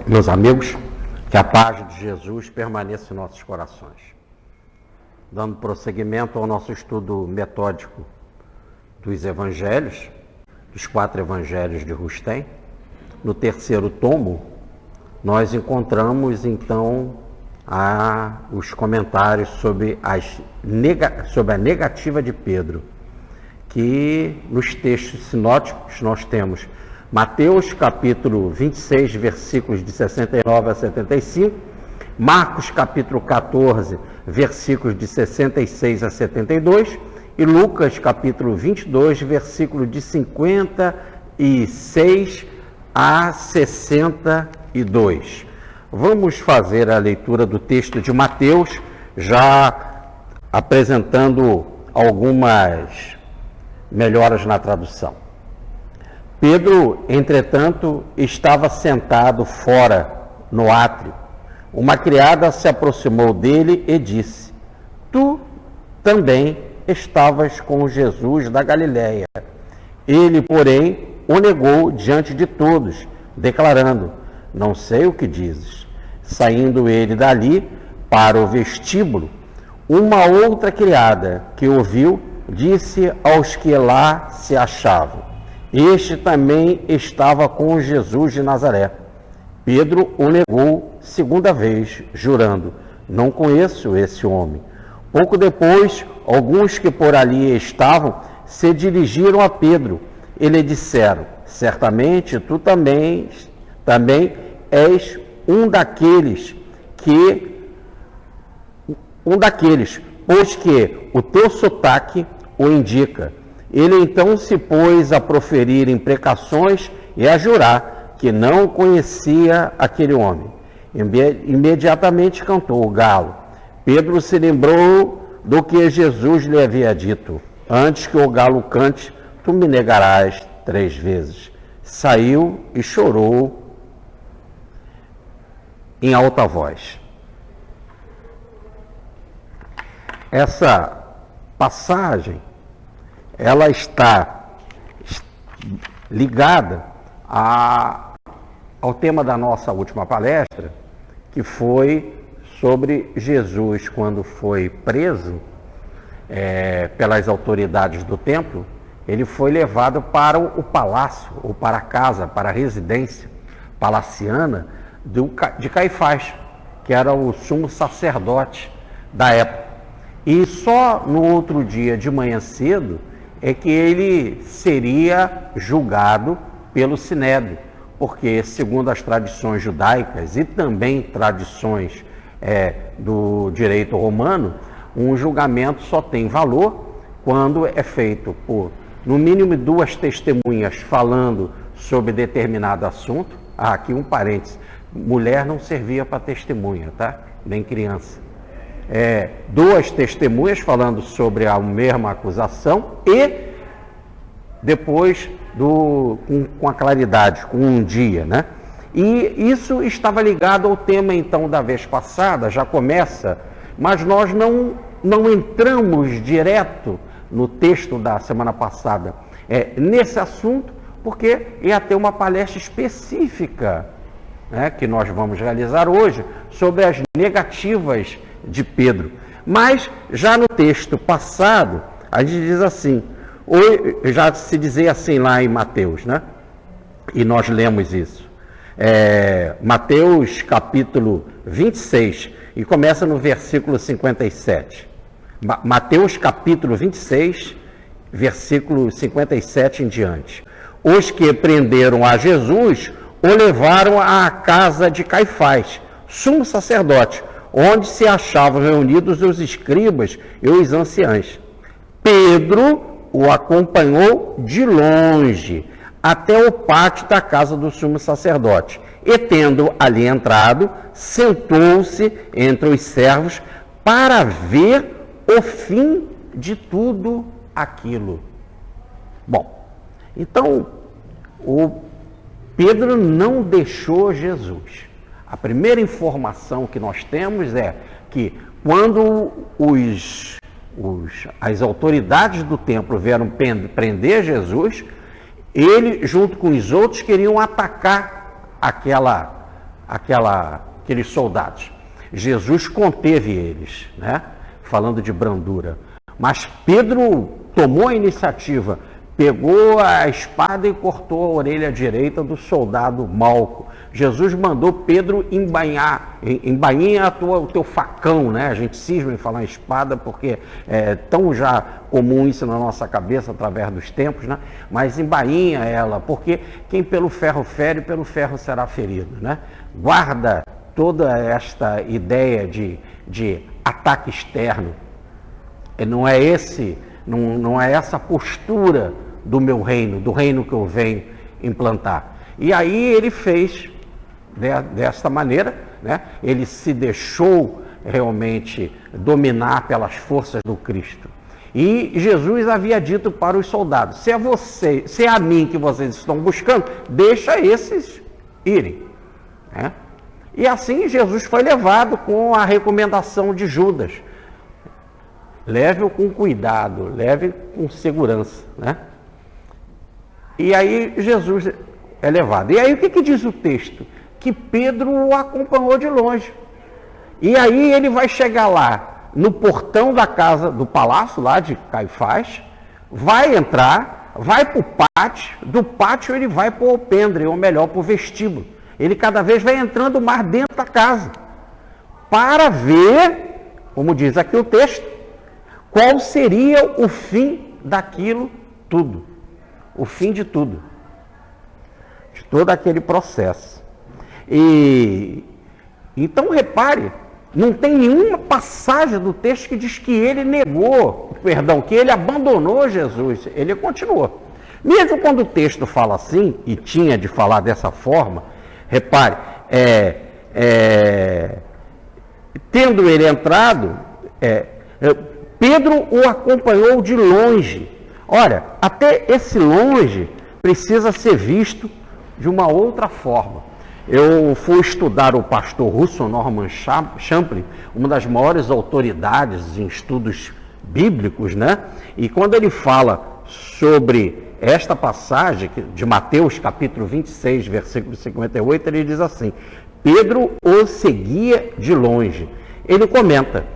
Meus amigos, que a paz de Jesus permaneça em nossos corações. Dando prosseguimento ao nosso estudo metódico dos evangelhos, dos 4 evangelhos de Rustem, no terceiro tomo, nós encontramos então os comentários sobre a negativa de Pedro, que nos textos sinóticos nós temos Mateus capítulo 26, versículos de 69 a 75, Marcos capítulo 14, versículos de 66 a 72, e Lucas capítulo 22, versículo de 56 a 62. Vamos fazer a leitura do texto de Mateus, já apresentando algumas melhoras na tradução. Pedro, entretanto, estava sentado fora, no átrio. Uma criada se aproximou dele e disse: Tu também estavas com Jesus da Galileia. Ele, porém, o negou diante de todos, declarando: Não sei o que dizes. Saindo ele dali para o vestíbulo, uma outra criada que ouviu disse aos que lá se achavam: Este também estava com Jesus de Nazaré. Pedro o negou segunda vez, jurando: Não conheço esse homem. Pouco depois, alguns que por ali estavam se dirigiram a Pedro e lhe disseram: Certamente tu também és um daqueles, pois que o teu sotaque o indica. Ele então se pôs a proferir imprecações e a jurar que não conhecia aquele homem. Imediatamente cantou o galo. Pedro se lembrou do que Jesus lhe havia dito: Antes que o galo cante, tu me negarás 3 vezes. Saiu e chorou em alta voz. Essa passagem ela está ligada ao tema da nossa última palestra, que foi sobre Jesus quando foi preso pelas autoridades do templo. Ele foi levado para o palácio, ou para a casa, para a residência palaciana de Caifás, que era o sumo sacerdote da época. E só no outro dia de manhã cedo é que ele seria julgado pelo Sinédrio, porque, segundo as tradições judaicas e também tradições do direito romano, um julgamento só tem valor quando é feito por, no mínimo, 2 testemunhas falando sobre determinado assunto. Aqui um parênteses: mulher não servia para testemunha, tá? Nem criança. 2 testemunhas falando sobre a mesma acusação e depois com a claridade, com um dia, né? E isso estava ligado ao tema então da vez passada, já começa, mas nós não entramos direto no texto da semana passada nesse assunto, porque ia ter uma palestra específica, né, que nós vamos realizar hoje, sobre as negativas de Pedro. Mas já no texto passado a gente diz assim, já se dizia assim lá em Mateus, né? E nós lemos isso. Mateus capítulo 26, e começa no versículo 57. Mateus capítulo 26, versículo 57 em diante. Os que prenderam a Jesus o levaram à casa de Caifás, sumo sacerdote, onde se achavam reunidos os escribas e os anciãos. Pedro o acompanhou de longe até o pátio da casa do sumo sacerdote, e tendo ali entrado, sentou-se entre os servos para ver o fim de tudo aquilo. Bom, então o Pedro não deixou Jesus. A primeira informação que nós temos é que quando as autoridades do templo vieram prender Jesus, ele, junto com os outros, queriam atacar aqueles soldados. Jesus conteve eles, né? Falando de brandura. Mas Pedro tomou a iniciativa, pegou a espada e cortou a orelha direita do soldado Malco. Jesus mandou Pedro embainha o teu facão, né? A gente cisma em falar em espada porque é tão já comum isso na nossa cabeça através dos tempos, né? Mas embainha ela, porque quem pelo ferro fere, pelo ferro será ferido, né? Guarda toda esta ideia de ataque externo. Não é essa postura do meu reino, do reino que eu venho implantar. E aí ele fez desta maneira, né? Ele se deixou realmente dominar pelas forças do Cristo. E Jesus havia dito para os soldados: se é a mim que vocês estão buscando, deixa esses irem, né? E assim Jesus foi levado com a recomendação de Judas: leve-o com cuidado, leve com segurança, né? E aí Jesus é levado. E aí o que diz o texto? Que Pedro o acompanhou de longe. E aí ele vai chegar lá no portão da casa, do palácio lá de Caifás, vai entrar, vai para o pátio, do pátio ele vai para o alpendre, ou melhor, para o vestíbulo. Ele cada vez vai entrando mais dentro da casa, para ver, como diz aqui o texto, qual seria o fim daquilo tudo, o fim de tudo, de todo aquele processo. E então repare, não tem nenhuma passagem do texto que diz que ele que ele abandonou Jesus. Ele continuou. Mesmo quando o texto fala assim, e tinha de falar dessa forma, repare, tendo ele entrado, Pedro o acompanhou de longe. Olha, até esse longe precisa ser visto de uma outra forma. Eu fui estudar o pastor Russell Norman Champlin, uma das maiores autoridades em estudos bíblicos, né? E quando ele fala sobre esta passagem de Mateus capítulo 26, versículo 58, ele diz assim: Pedro o seguia de longe. Ele comenta,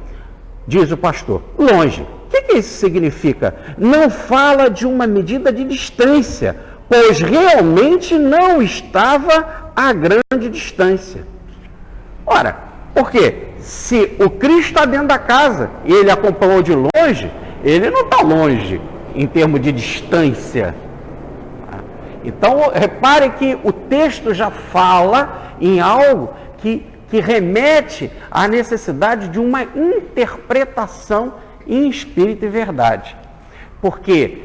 diz o pastor, longe. O que isso significa? Não fala de uma medida de distância, pois realmente não estava a grande distância. Ora, por quê? Se o Cristo está dentro da casa e ele acompanhou de longe, ele não está longe em termos de distância. Então, repare que o texto já fala em algo que remete à necessidade de uma interpretação em espírito e verdade. Porque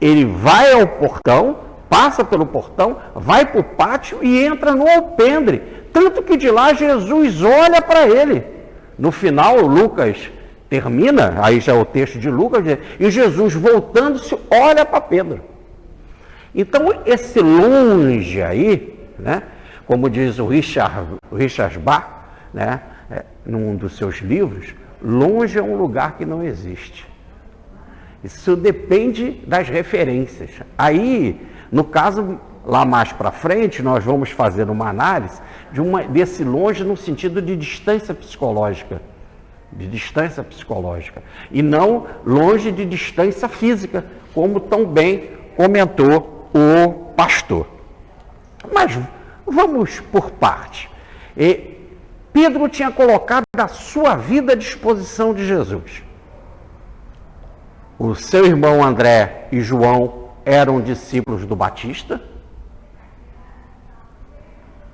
ele vai ao portão, passa pelo portão, vai para o pátio e entra no alpendre. Tanto que de lá Jesus olha para ele. No final, Lucas termina, aí já é o texto de Lucas, e Jesus voltando-se olha para Pedro. Então, esse longe aí, né, como diz o Richard Bach, né, num dos seus livros, longe é um lugar que não existe. Isso depende das referências. Aí, no caso, lá mais para frente, nós vamos fazer uma análise desse longe no sentido de distância psicológica. De distância psicológica. E não longe de distância física, como tão bem comentou o pastor. Mas vamos por parte. Pedro tinha colocado a sua vida à disposição de Jesus. O seu irmão André e João eram discípulos do Batista.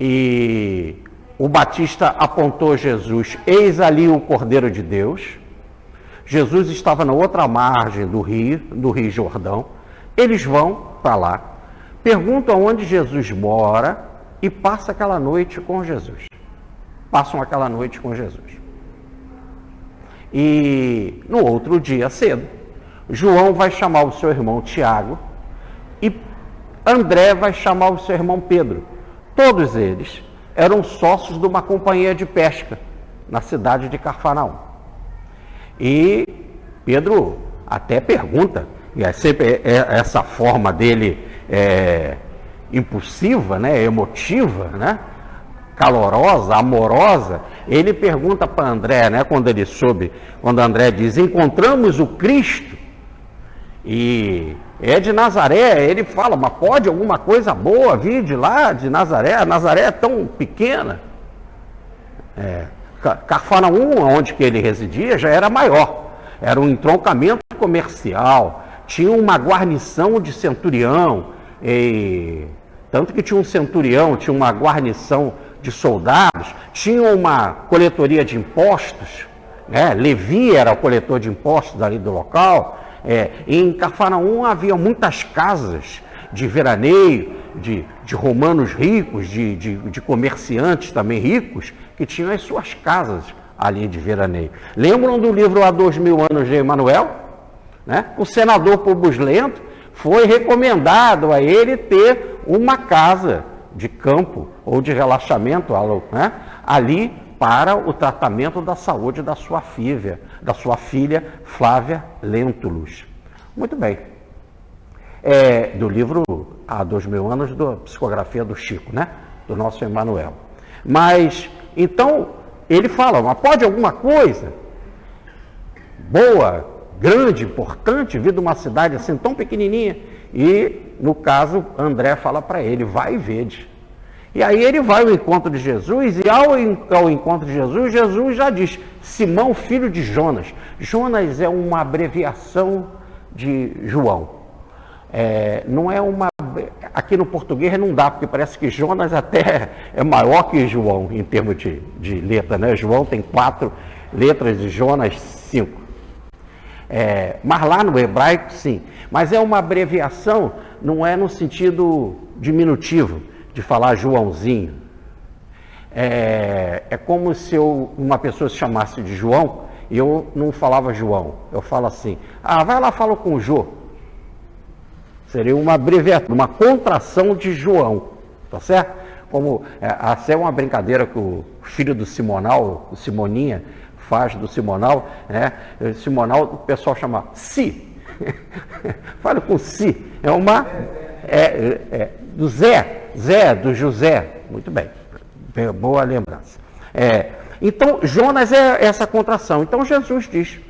E o Batista apontou Jesus: eis ali o Cordeiro de Deus. Jesus estava na outra margem do Rio Jordão. Eles vão para lá, perguntam onde Jesus mora e passam aquela noite com Jesus. E no outro dia cedo, João vai chamar o seu irmão Tiago e André vai chamar o seu irmão Pedro. Todos eles eram sócios de uma companhia de pesca na cidade de Cafarnaum. E Pedro até pergunta, e é sempre essa forma dele impulsiva, né, emotiva, né? calorosa, amorosa, ele pergunta para André, né, quando André diz, encontramos o Cristo, e é de Nazaré, ele fala, mas pode alguma coisa boa vir de lá, de Nazaré? Nazaré é tão pequena. Cafarnaum, onde que ele residia, já era maior, era um entroncamento comercial, tinha uma guarnição de centurião, tanto que tinha um centurião, tinha uma guarnição de soldados, tinha uma coletoria de impostos, né? Levi era o coletor de impostos ali do local. Em Cafarnaum havia muitas casas de veraneio, de romanos ricos, de comerciantes também ricos, que tinham as suas casas ali de veraneio. Lembram do livro Há 2000 anos de Emanuel? Né? O senador Publius Lento foi recomendado a ele ter uma casa de campo ou de relaxamento, né? Ali para o tratamento da saúde da sua filha Flávia Lentulus. Muito bem. Do livro Há 2000 anos, da psicografia do Chico, né? Do nosso Emanuel. Mas, então, ele fala, mas pode alguma coisa boa, grande, importante, vir de uma cidade assim tão pequenininha? E, no caso, André fala para ele, vai e vede. E aí ele vai ao encontro de Jesus, e ao encontro de Jesus, Jesus já diz, Simão, filho de Jonas. Jonas é uma abreviação de João. Não é uma... Aqui no português não dá, porque parece que Jonas até é maior que João, em termos de letra, né? João tem 4 letras e Jonas 5. Mas lá no hebraico, sim. Mas é uma abreviação, não é no sentido diminutivo, de falar Joãozinho. É como se uma pessoa se chamasse de João, e eu não falava João. Eu falo assim, vai lá, fala com o Jô. Seria uma abreviatura, uma contração de João, tá certo? Como, essa é uma brincadeira que o filho do Simonal, o Simoninha, faz do Simonal, né? O Simonal, o pessoal chama Si. Fala com Si. É uma... do Zé, do José. Muito bem. Boa lembrança. Então, Jonas é essa contração. Então, Jesus diz,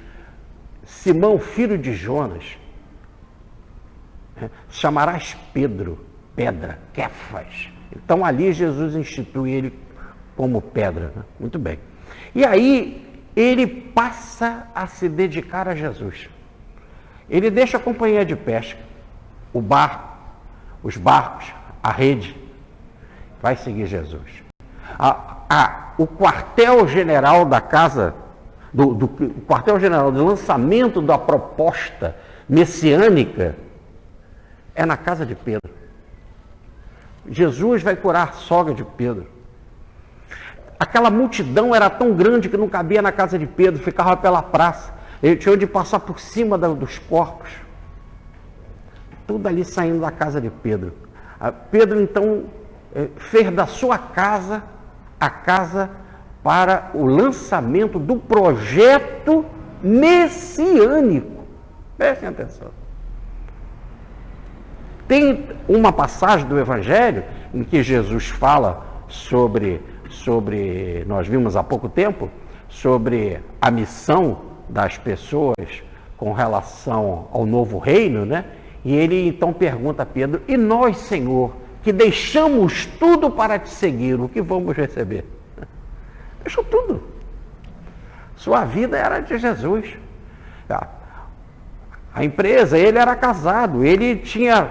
Simão, filho de Jonas, chamarás Pedro, pedra, Kéfas. Então, ali Jesus institui ele como pedra. Né? Muito bem. E aí, ele passa a se dedicar a Jesus. Ele deixa a companhia de pesca, o barco, os barcos, a rede, vai seguir Jesus. O quartel-general da casa, do quartel-general do lançamento da proposta messiânica, é na casa de Pedro. Jesus vai curar a sogra de Pedro. Aquela multidão era tão grande que não cabia na casa de Pedro, ficava pela praça. Ele tinha de passar por cima dos corpos. Tudo ali saindo da casa de Pedro. Pedro, então, fez da sua casa a casa para o lançamento do projeto messiânico. Prestem atenção. Tem uma passagem do Evangelho em que Jesus fala sobre, nós vimos há pouco tempo, sobre a missão das pessoas com relação ao novo reino, né? E ele então pergunta a Pedro, e nós, Senhor, que deixamos tudo para te seguir, o que vamos receber? Deixou tudo. Sua vida era de Jesus. A empresa, ele era casado, ele tinha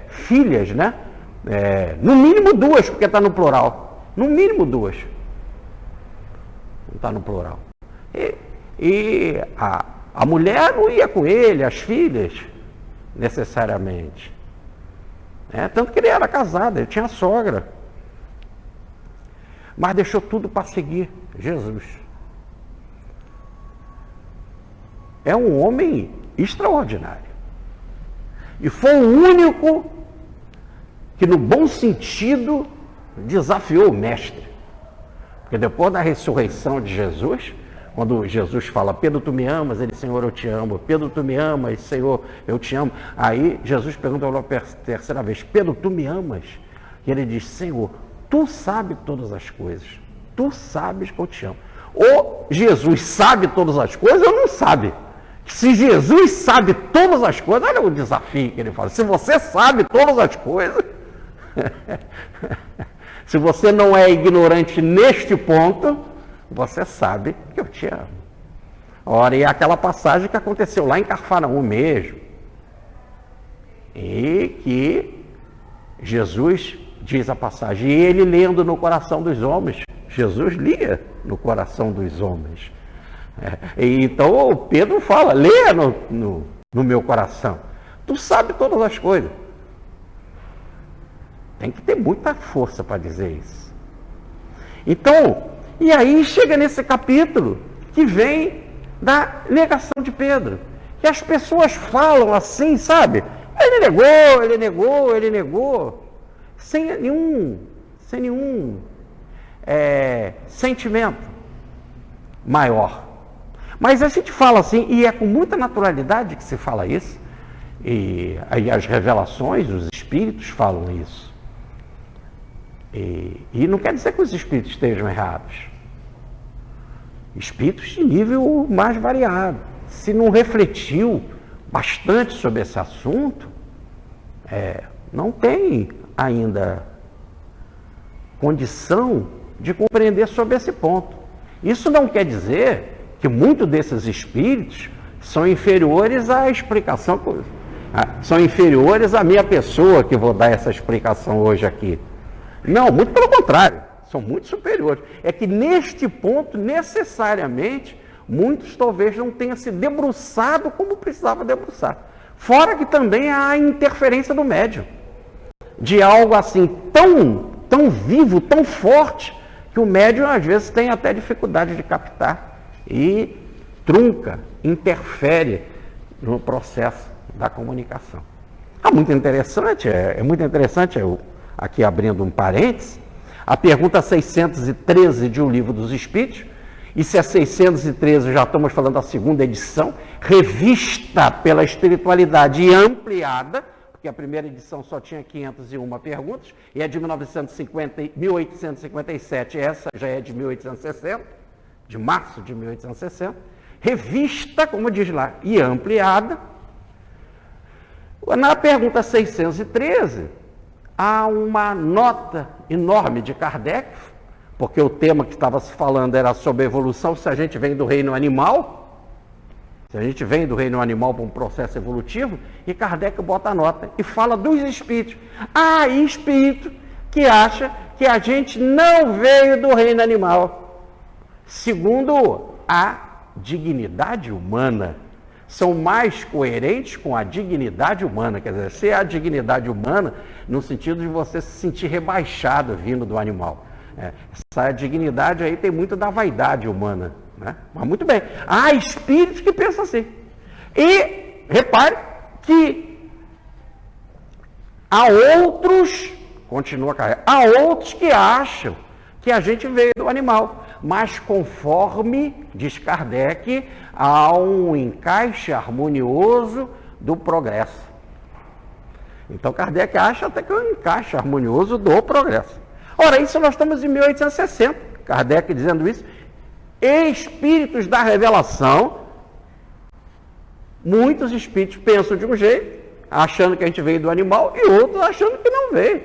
filhas, né? No mínimo 2, porque está no plural. No mínimo 2. Não está no plural. E a mulher não ia com ele, as filhas, necessariamente. Tanto que ele era casado, ele tinha sogra. Mas deixou tudo para seguir Jesus. É um homem extraordinário. E foi o único que, no bom sentido, desafiou o mestre. Porque depois da ressurreição de Jesus, quando Jesus fala, Pedro, tu me amas? Ele, Senhor, eu te amo. Pedro, tu me amas? Senhor, eu te amo. Aí Jesus pergunta pela terceira vez, Pedro, tu me amas? E ele diz, Senhor, tu sabes todas as coisas. Tu sabes que eu te amo. Ou Jesus sabe todas as coisas ou não sabe. Se Jesus sabe todas as coisas, olha o desafio que ele fala. Se você sabe todas as coisas, se você não é ignorante neste ponto, você sabe que eu te amo. Ora, e é aquela passagem que aconteceu lá em Cafarnaum mesmo. E que Jesus diz a passagem, e ele lendo no coração dos homens. Jesus lia no coração dos homens. Então Pedro fala, leia no meu coração. Tu sabe todas as coisas. Tem que ter muita força para dizer isso. Então, e aí chega nesse capítulo que vem da negação de Pedro. Que as pessoas falam assim, sabe? Ele negou, ele negou, ele negou. Sem nenhum sentimento maior. Mas a gente fala assim, e é com muita naturalidade que se fala isso, e aí as revelações, os espíritos falam isso. E não quer dizer que os espíritos estejam errados. Espíritos de nível mais variado. Se não refletiu bastante sobre esse assunto, não tem ainda condição de compreender sobre esse ponto. Isso não quer dizer que muitos desses espíritos são inferiores à explicação, são inferiores à minha pessoa que vou dar essa explicação hoje aqui. Não, muito pelo contrário, são muito superiores. É que neste ponto, necessariamente, muitos talvez não tenham se debruçado como precisava debruçar. Fora que também há a interferência do médium, de algo assim tão vivo, tão forte, que o médium às vezes tem até dificuldade de captar e trunca, interfere no processo da comunicação. Muito interessante, muito interessante, eu aqui abrindo um parênteses, a pergunta 613 de O Livro dos Espíritos, e se é 613, já estamos falando da segunda edição, revista pela espiritualidade e ampliada, porque a primeira edição só tinha 501 perguntas, e é de 1857, essa já é de 1860, de março de 1860, revista, como diz lá, e ampliada. Na pergunta 613, há uma nota enorme de Kardec, porque o tema que estava se falando era sobre a evolução, se a gente vem do reino animal, se a gente vem do reino animal para um processo evolutivo, e Kardec bota a nota e fala dos espíritos. Há espírito que acha que a gente não veio do reino animal, segundo a dignidade humana. São mais coerentes com a dignidade humana, quer dizer, se é a dignidade humana, no sentido de você se sentir rebaixado vindo do animal. Essa dignidade aí tem muito da vaidade humana, né? Mas muito bem, há espíritos que pensam assim. E repare que há outros, continua a carreira, há outros que acham que a gente veio do animal, mas conforme, diz Kardec, há um encaixe harmonioso do progresso. Então Kardec acha até que é um encaixe harmonioso do progresso. Ora, isso nós estamos em 1860, Kardec dizendo isso. Espíritos da revelação, muitos espíritos pensam de um jeito, achando que a gente veio do animal, e outros achando que não veio.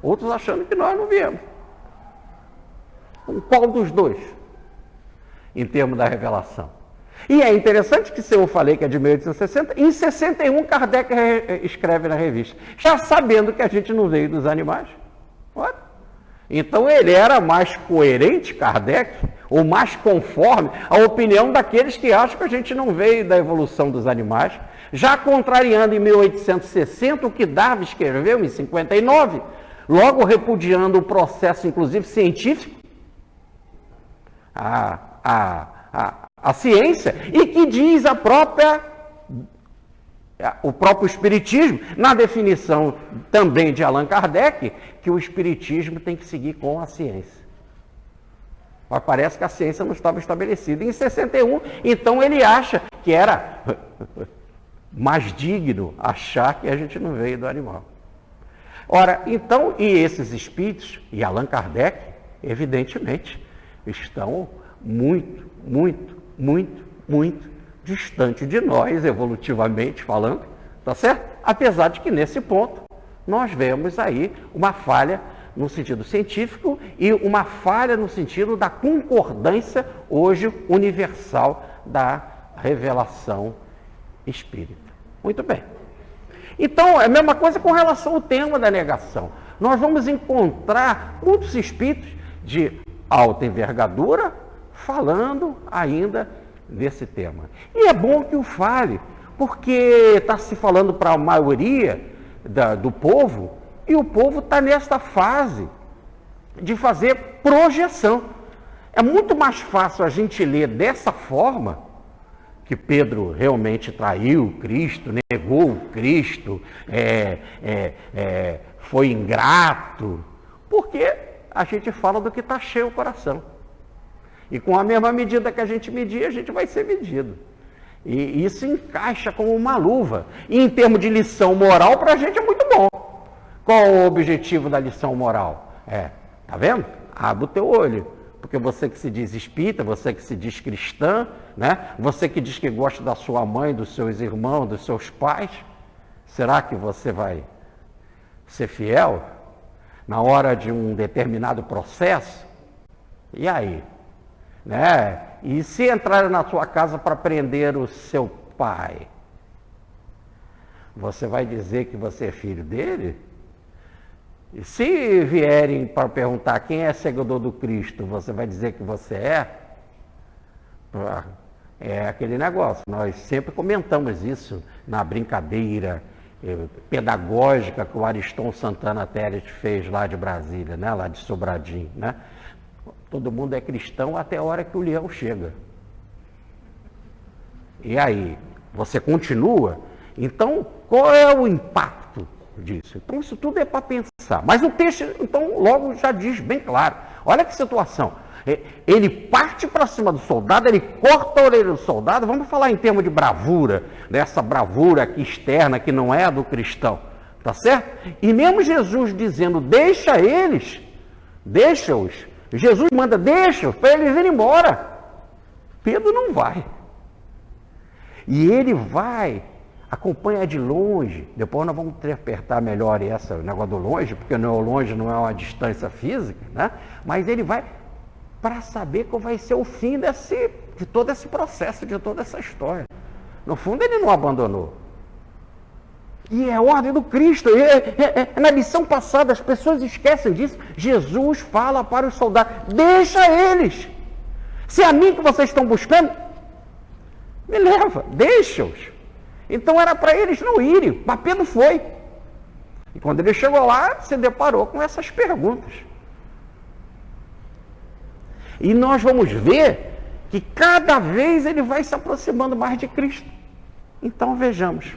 Outros achando que nós não viemos. Qual dos dois? Em termos da revelação. E é interessante que, se eu falei que é de 1860, em 61 Kardec escreve na revista, já sabendo que a gente não veio dos animais. Olha. Então ele era mais coerente, Kardec, ou mais conforme à opinião daqueles que acham que a gente não veio da evolução dos animais, já contrariando em 1860 o que Darwin escreveu em 59, logo repudiando o processo, inclusive científico, a ciência, e que diz o próprio Espiritismo, na definição também de Allan Kardec, que o Espiritismo tem que seguir com a ciência. Mas parece que a ciência não estava estabelecida. Em 61, então ele acha que era mais digno achar que a gente não veio do animal. Ora, então, e esses espíritos, e Allan Kardec, evidentemente, estão muito, muito, muito, muito distante de nós, evolutivamente falando, tá certo? Apesar de que nesse ponto nós vemos aí uma falha no sentido científico e uma falha no sentido da concordância hoje universal da revelação espírita. Muito bem. Então, é a mesma coisa com relação ao tema da negação. Nós vamos encontrar muitos espíritos de alta envergadura falando ainda desse tema. E é bom que o fale, porque está se falando para a maioria do povo, e o povo está nesta fase de fazer projeção. É muito mais fácil a gente ler dessa forma, que Pedro realmente traiu Cristo, negou o Cristo, foi ingrato, porque a gente fala do que está cheio o coração. E com a mesma medida que a gente medir, a gente vai ser medido. E isso encaixa como uma luva. E em termos de lição moral, para a gente é muito bom. Qual o objetivo da lição moral? Tá vendo? Abre o teu olho. Porque você que se diz espírita, você que se diz cristã, né? Você que diz que gosta da sua mãe, dos seus irmãos, dos seus pais, será que você vai ser fiel na hora de um determinado processo? E aí? Né? E se entrarem na sua casa para prender o seu pai, você vai dizer que você é filho dele? E se vierem para perguntar quem é seguidor do Cristo, você vai dizer que você é? É aquele negócio, nós sempre comentamos isso na brincadeira pedagógica que o Ariston Santana Teles fez lá de Brasília, né? Lá de Sobradinho, né? Todo mundo é cristão até a hora que o leão chega. E aí, você continua? Então, qual é o impacto disso? Então, isso tudo é para pensar. Mas o texto, então, logo já diz bem claro. Olha que situação. Ele parte para cima do soldado, ele corta a orelha do soldado. Vamos falar em termos de bravura, dessa bravura aqui externa que não é a do cristão. Tá certo? E mesmo Jesus dizendo, deixa eles, deixa-os. Jesus manda, deixa-os para eles irem embora. Pedro não vai. E ele vai, acompanha de longe. Depois nós vamos apertar melhor esse negócio do longe, porque não é o longe, não é uma distância física, né? Mas ele vai para saber qual vai ser o fim de todo esse processo, de toda essa história. No fundo, ele não abandonou. E é a ordem do Cristo. Na lição passada, as pessoas esquecem disso. Jesus fala para os soldados, deixa eles. Se é a mim que vocês estão buscando, me leva, deixa-os. Então era para eles não irem, mas Pedro foi. E quando ele chegou lá, se deparou com essas perguntas. E nós vamos ver que cada vez ele vai se aproximando mais de Cristo. Então vejamos.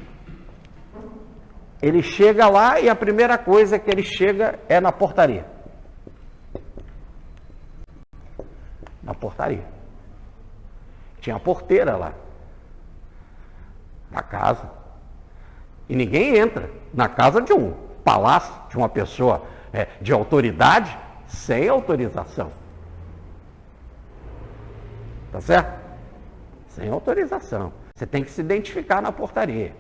Ele chega lá e a primeira coisa que ele chega é na portaria. Na portaria. Tinha a porteira lá. Na casa. E ninguém entra na casa de um palácio, de uma pessoa de autoridade, sem autorização. Tá certo? Sem autorização. Você tem que se identificar na portaria.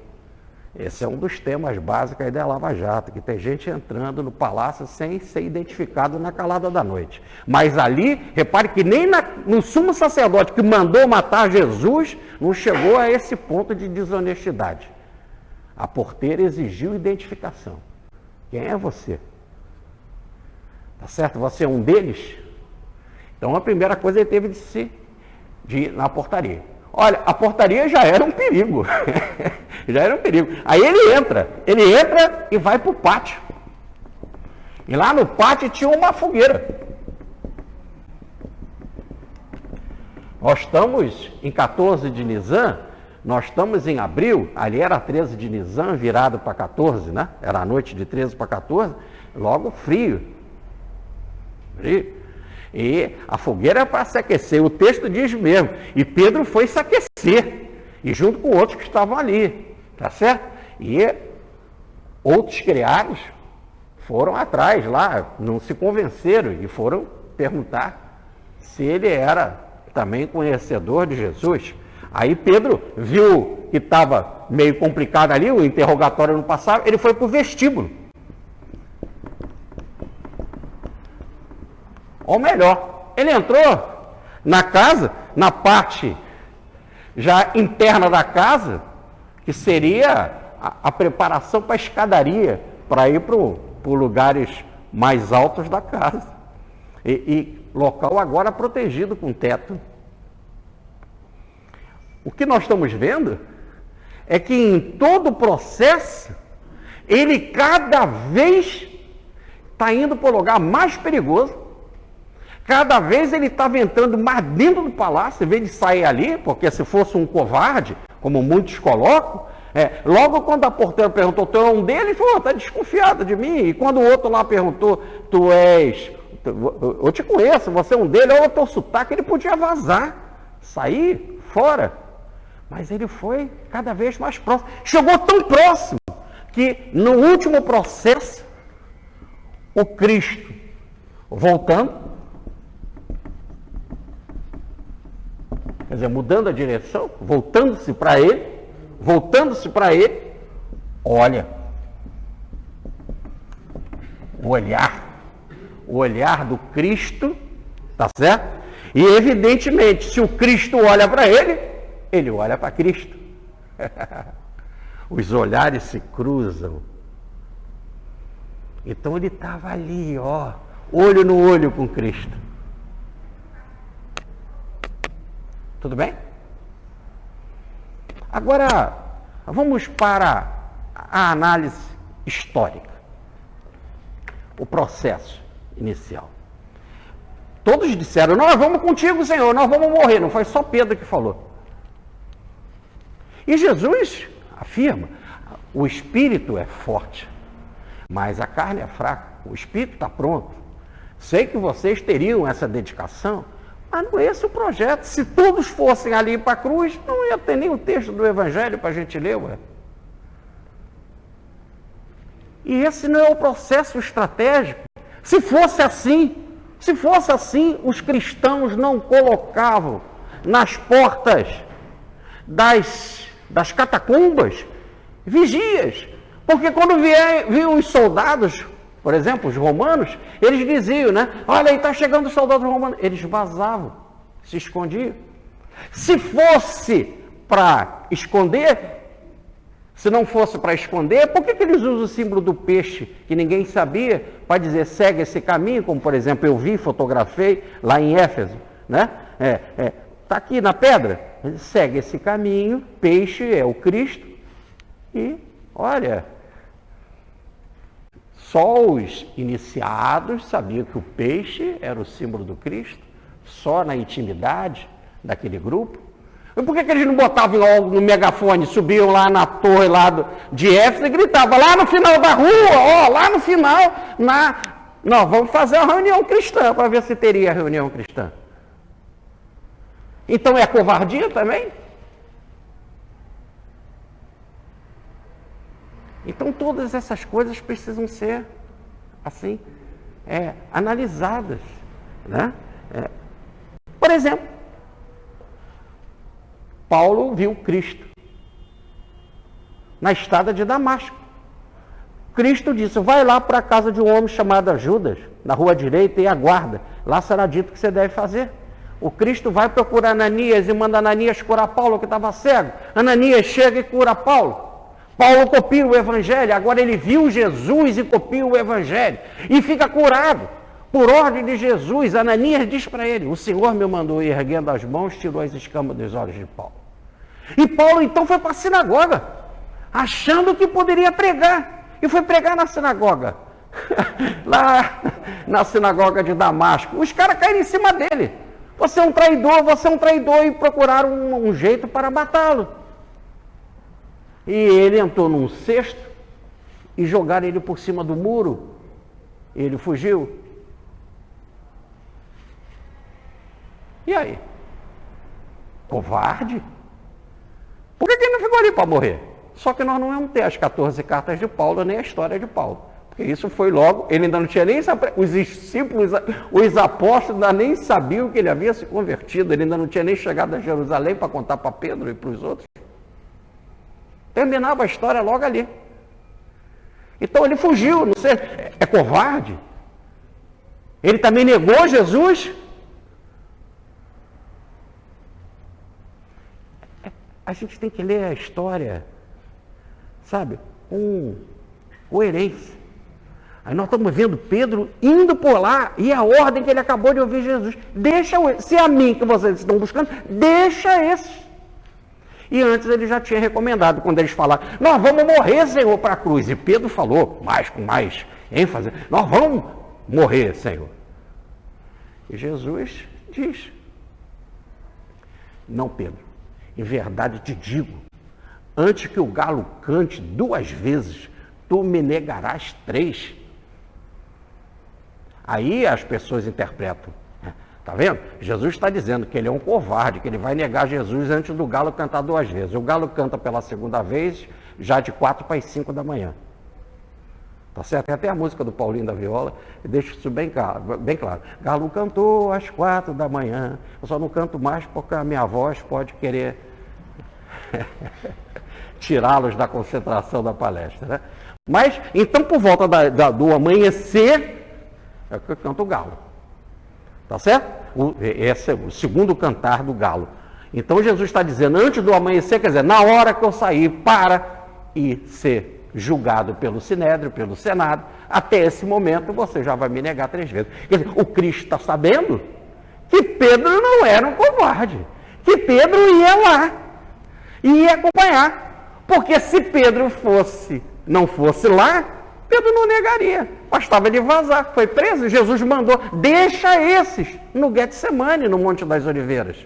Esse é um dos temas básicos aí da Lava Jato, que tem gente entrando no palácio sem ser identificado na calada da noite. Mas ali, repare que nem no sumo sacerdote que mandou matar Jesus, não chegou a esse ponto de desonestidade. A porteira exigiu identificação. Quem é você? Tá certo? Você é um deles? Então a primeira coisa ele teve de ir na portaria. Olha, a portaria já era um perigo. Já era um perigo. Aí ele entra e vai para o pátio. E lá no pátio tinha uma fogueira. Nós estamos em 14 de Nisan, nós estamos em abril, ali era 13 de Nisan, virado para 14, né? Era a noite de 13 para 14, logo frio. Frio. E a fogueira é para se aquecer, o texto diz mesmo, e Pedro foi se aquecer, e junto com outros que estavam ali, tá certo? E outros criados foram atrás lá, não se convenceram e foram perguntar se ele era também conhecedor de Jesus. Aí Pedro viu que estava meio complicado ali, o interrogatório não passava, ele foi para o vestíbulo. Ou melhor, ele entrou na casa, na parte já interna da casa, que seria a preparação para a escadaria, para ir para lugares mais altos da casa. E local agora protegido com teto. O que nós estamos vendo é que em todo o processo, ele cada vez está indo para o lugar mais perigoso, cada vez ele estava entrando mais dentro do palácio, em vez de sair ali, porque se fosse um covarde, como muitos colocam, logo quando a porteira perguntou, tu é um deles, ele falou, está desconfiado de mim. E quando o outro lá perguntou, tu és, eu te conheço, você é um deles, olha o teu sotaque, ele podia vazar, sair fora. Mas ele foi cada vez mais próximo. Chegou tão próximo que no último processo, o Cristo voltando, quer dizer, mudando a direção, voltando-se para ele, olha, o olhar do Cristo, tá certo? E evidentemente, se o Cristo olha para ele, ele olha para Cristo. Os olhares se cruzam. Então ele estava ali, ó, olho no olho com Cristo. Tudo bem? Agora, vamos para a análise histórica. O processo inicial. Todos disseram, nós vamos contigo, Senhor, nós vamos morrer. Não foi só Pedro que falou. E Jesus afirma, o espírito é forte, mas a carne é fraca. O espírito está pronto. Sei que vocês teriam essa dedicação, mas não é esse o projeto. Se todos fossem ali para a cruz, não ia ter nem o texto do Evangelho para a gente ler, ué. E esse não é o processo estratégico. Se fosse assim, os cristãos não colocavam nas portas das catacumbas vigias. Porque quando viam os soldados, por exemplo, os romanos, eles diziam, né? Olha aí, está chegando os soldados romanos. Eles vazavam, se escondiam. Se fosse para esconder, se não fosse para esconder, por que eles usam o símbolo do peixe, que ninguém sabia, para dizer, segue esse caminho, como por exemplo, eu vi, fotografei lá em Éfeso, né? Está aqui na pedra, segue esse caminho, peixe é o Cristo, e olha, só os iniciados sabiam que o peixe era o símbolo do Cristo, só na intimidade daquele grupo. E por que eles não botavam logo no megafone, subiam lá na torre lá de Éfeso e gritavam, lá no final da rua, lá no final, nós vamos fazer uma reunião cristã, para ver se teria reunião cristã. Então é covardia também? Então todas essas coisas precisam ser, assim, analisadas, né? Por exemplo, Paulo viu Cristo na estrada de Damasco. Cristo disse, vai lá para a casa de um homem chamado Judas, na rua direita, e aguarda. Lá será dito o que você deve fazer. O Cristo vai procurar Ananias e manda Ananias curar Paulo, que estava cego. Ananias chega e cura Paulo. Paulo copia o Evangelho, agora ele viu Jesus e copia o Evangelho. E fica curado. Por ordem de Jesus, Ananias diz para ele, o Senhor me mandou ir, erguendo as mãos, tirou as escamas dos olhos de Paulo. E Paulo então foi para a sinagoga, achando que poderia pregar. E foi pregar na sinagoga. Lá na sinagoga de Damasco. Os caras caíram em cima dele. Você é um traidor, e procuraram um jeito para matá-lo. E ele entrou num cesto e jogaram ele por cima do muro. Ele fugiu. E aí? Covarde? Por que ele não ficou ali para morrer? Só que nós não vamos ter as 14 cartas de Paulo, nem a história de Paulo. Porque isso foi logo, ele ainda não tinha nem, os discípulos, os apóstolos ainda nem sabiam que ele havia se convertido, ele ainda não tinha nem chegado a Jerusalém para contar para Pedro e para os outros. Terminava a história logo ali. Então ele fugiu, não sei, é covarde. Ele também negou Jesus. A gente tem que ler a história, sabe, com coerência. Aí nós estamos vendo Pedro indo por lá e a ordem que ele acabou de ouvir Jesus. Deixa, se é a mim que vocês estão buscando, deixa esses. E antes ele já tinha recomendado, quando eles falaram, nós vamos morrer, Senhor, para a cruz. E Pedro falou, com mais ênfase, nós vamos morrer, Senhor. E Jesus diz, não, Pedro, em verdade te digo, antes que o galo cante 2 vezes, tu me negarás 3. Aí as pessoas interpretam, tá vendo? Jesus está dizendo que ele é um covarde, que ele vai negar Jesus antes do galo cantar 2 vezes. O galo canta pela 2ª vez, já de 4 para as 5 da manhã. Tá certo? Tem até a música do Paulinho da Viola, que deixa isso bem claro. Galo cantou às 4 da manhã. Eu só não canto mais porque a minha voz pode querer tirá-los da concentração da palestra, né? Mas, então, por volta do amanhecer, é que eu canto o galo. Tá certo? Esse é o segundo cantar do galo. Então, Jesus está dizendo, antes do amanhecer, quer dizer, na hora que eu sair para ir ser julgado pelo Sinédrio, pelo Senado, até esse momento você já vai me negar 3 vezes. Quer dizer, o Cristo está sabendo que Pedro não era um covarde, que Pedro ia lá, ia acompanhar, porque se Pedro não fosse lá, Pedro não negaria, bastava ele vazar, foi preso, Jesus mandou, deixa esses no Getsemane, no Monte das Oliveiras,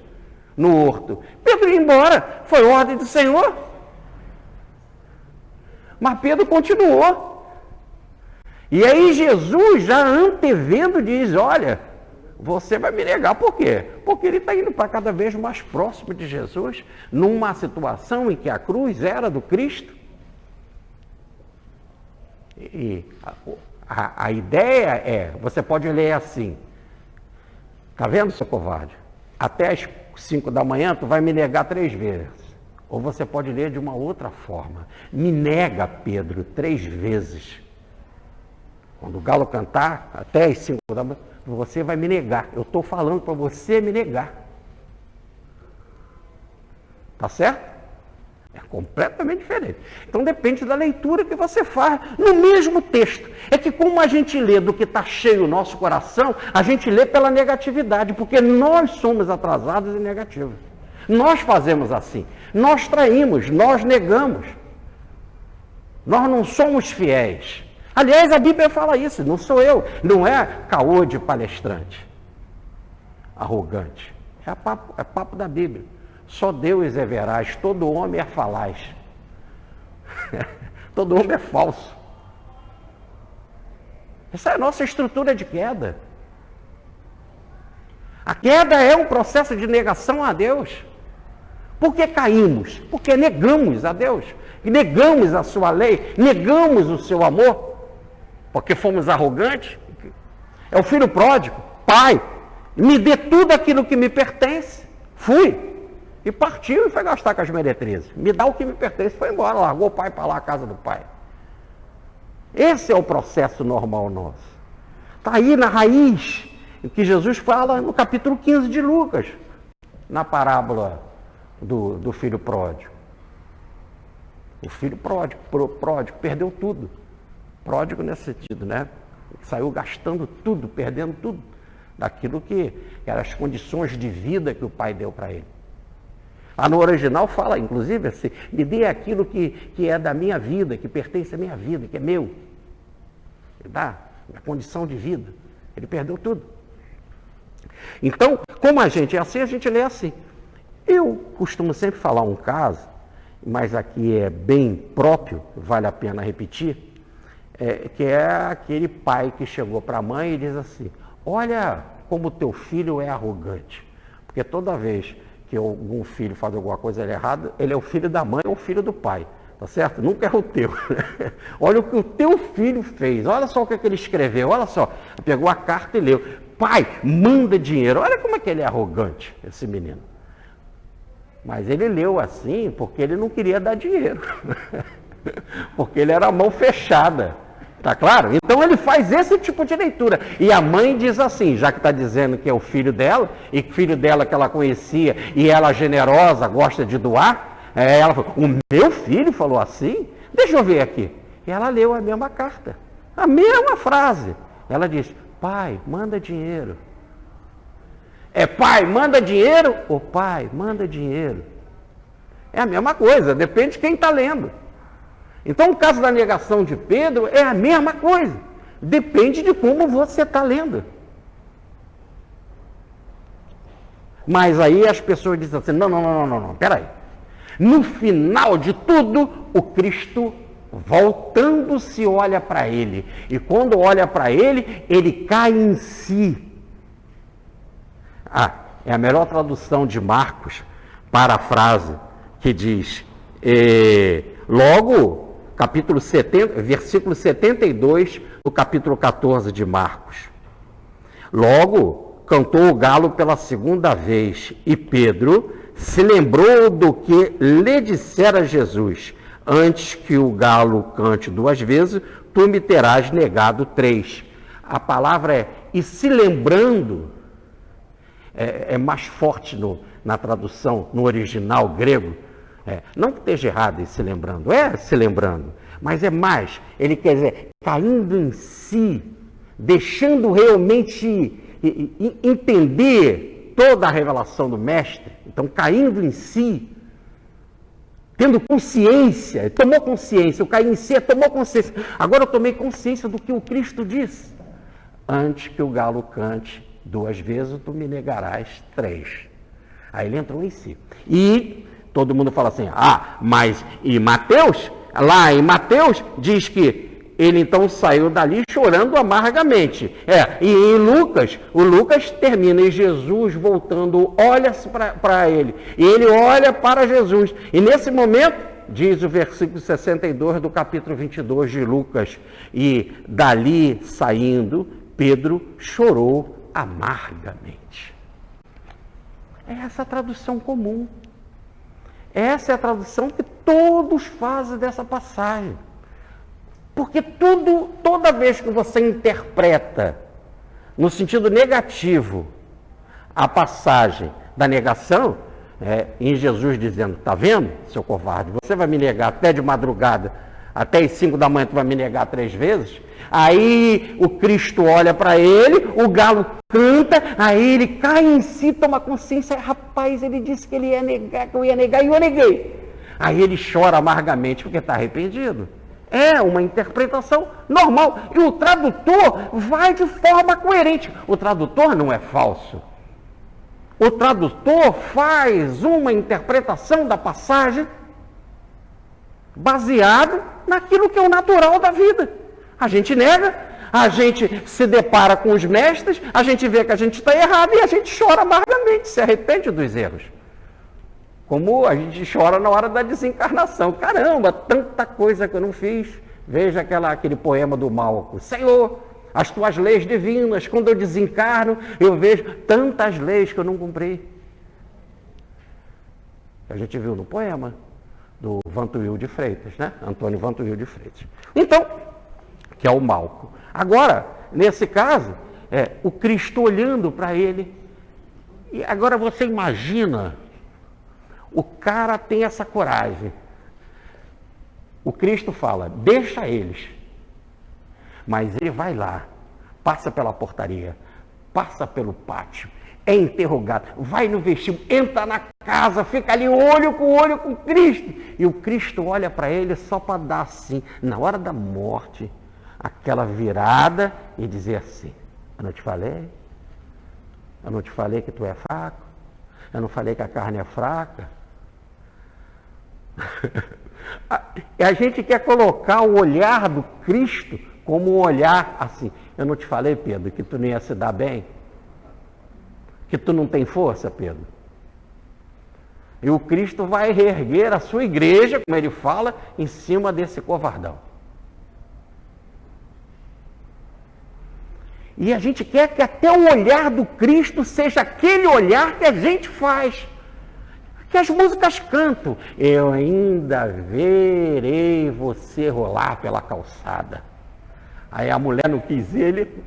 no horto. Pedro ia embora, foi ordem do Senhor. Mas Pedro continuou. E aí Jesus, já antevendo, diz, olha, você vai me negar. Por quê? Porque ele está indo para cada vez mais próximo de Jesus, numa situação em que a cruz era do Cristo. E a ideia é, você pode ler assim, tá vendo, seu covarde? Até as 5 da manhã tu vai me negar 3 vezes. Ou você pode ler de uma outra forma. Me nega, Pedro, 3 vezes. Quando o galo cantar, até as 5 da manhã, você vai me negar. Eu estou falando para você me negar. Tá certo? É completamente diferente. Então depende da leitura que você faz no mesmo texto. É que como a gente lê do que está cheio o nosso coração, a gente lê pela negatividade, porque nós somos atrasados e negativos. Nós fazemos assim. Nós traímos, nós negamos. Nós não somos fiéis. Aliás, a Bíblia fala isso, não sou eu. Não é caô de palestrante arrogante. É papo da Bíblia. Só Deus é veraz, todo homem é falaz. Todo homem é falso. Essa é a nossa estrutura de queda. A queda é um processo de negação a Deus. Por que caímos? Porque negamos a Deus, negamos a sua lei, negamos o seu amor, porque fomos arrogantes. É o filho pródigo, pai, me dê tudo aquilo que me pertence. Fui. E partiu e foi gastar com as meretrizes. Me dá o que me pertence, foi embora, largou o pai para lá, a casa do pai. Esse é o processo normal nosso. Está aí na raiz, o que Jesus fala no capítulo 15 de Lucas, na parábola do filho pródigo. O filho pródigo perdeu tudo. Pródigo nesse sentido, né? Saiu gastando tudo, perdendo tudo, daquilo que eram as condições de vida que o pai deu para ele. Lá no original fala, inclusive, assim, me dê aquilo que é da minha vida, que pertence à minha vida, que é meu. Ele dá a condição de vida. Ele perdeu tudo. Então, como a gente é assim, a gente lê assim. Eu costumo sempre falar um caso, mas aqui é bem próprio, vale a pena repetir, que é aquele pai que chegou para a mãe e diz assim, olha como teu filho é arrogante, porque toda vez que algum filho faz alguma coisa errada, ele é o filho da mãe ou o filho do pai, tá certo? Nunca é o teu. Olha o que o teu filho fez, olha só o que ele escreveu, olha só. Pegou a carta e leu. Pai, manda dinheiro. Olha como é que ele é arrogante, esse menino. Mas ele leu assim porque ele não queria dar dinheiro. Porque ele era a mão fechada. Tá claro? Então ele faz esse tipo de leitura. E a mãe diz assim, já que está dizendo que é o filho dela, e que filho dela que ela conhecia, e ela generosa, gosta de doar, ela falou, o meu filho falou assim? Deixa eu ver aqui. E ela leu a mesma carta, a mesma frase. Ela diz, pai, manda dinheiro. É pai, manda dinheiro? Ou pai, manda dinheiro? É a mesma coisa, depende de quem está lendo. Então, o caso da negação de Pedro é a mesma coisa. Depende de como você está lendo. Mas aí as pessoas dizem assim, não, peraí. No final de tudo, o Cristo, voltando-se, olha para ele. E quando olha para ele, ele cai em si. É a melhor tradução de Marcos para a frase que diz, logo... capítulo 70, versículo 72 do capítulo 14 de Marcos. Logo, cantou o galo pela segunda vez, e Pedro se lembrou do que lhe dissera Jesus, antes que o galo cante 2 vezes, tu me terás negado 3. A palavra é, e se lembrando, é mais forte na tradução, no original grego. Não que esteja errado em se lembrando, se lembrando, mas é mais, ele quer dizer, caindo em si, deixando realmente entender toda a revelação do mestre, então caindo em si, tendo consciência, tomou consciência, eu caí em si, tomou consciência, agora eu tomei consciência do que o Cristo disse, antes que o galo cante 2 vezes, tu me negarás 3. Aí ele entrou em si, e todo mundo fala assim, mas e Mateus? Lá em Mateus diz que ele então saiu dali chorando amargamente. E em Lucas, o Lucas termina e Jesus voltando, olha para ele. E ele olha para Jesus. E nesse momento, diz o versículo 62 do capítulo 22 de Lucas, e dali saindo, Pedro chorou amargamente. É essa a tradução comum. Essa é a tradução que todos fazem dessa passagem. Porque toda vez que você interpreta no sentido negativo a passagem da negação, em Jesus dizendo, está vendo, seu covarde, você vai me negar até de madrugada, até as 5 da manhã tu vai me negar 3 vezes. Aí o Cristo olha para ele, o galo canta, aí ele cai em si, toma consciência, rapaz, ele disse que ele ia negar, que eu ia negar, e eu neguei. Aí ele chora amargamente porque está arrependido. É uma interpretação normal. E o tradutor vai de forma coerente. O tradutor não é falso. O tradutor faz uma interpretação da passagem baseado naquilo que é o natural da vida. A gente nega, a gente se depara com os mestres, a gente vê que a gente está errado e a gente chora amargamente, se arrepende dos erros. Como a gente chora na hora da desencarnação. Caramba, tanta coisa que eu não fiz. Veja aquele poema do Malco. Senhor, as tuas leis divinas, quando eu desencarno, eu vejo tantas leis que eu não cumpri. A gente viu no poema do Vantuil de Freitas, né? Antônio Vantuil de Freitas. Então, que é o Malco. Agora, nesse caso, o Cristo olhando para ele. E agora você imagina, o cara tem essa coragem. O Cristo fala, deixa eles. Mas ele vai lá, passa pela portaria, passa pelo pátio, é interrogado, vai no vestíbulo, entra na casa, fica ali olho com Cristo. E o Cristo olha para ele só para dar assim, na hora da morte, aquela virada e dizer assim, eu não te falei? Eu não te falei que tu é fraco? Eu não falei que a carne é fraca? A gente quer colocar o olhar do Cristo como um olhar assim. Eu não te falei, Pedro, que tu não ia se dar bem? Que tu não tem força, Pedro? E o Cristo vai reerguer a sua igreja, como ele fala, em cima desse covardão. E a gente quer que até o olhar do Cristo seja aquele olhar que a gente faz. Que as músicas cantam. Eu ainda verei você rolar pela calçada. Aí a mulher não quis ele,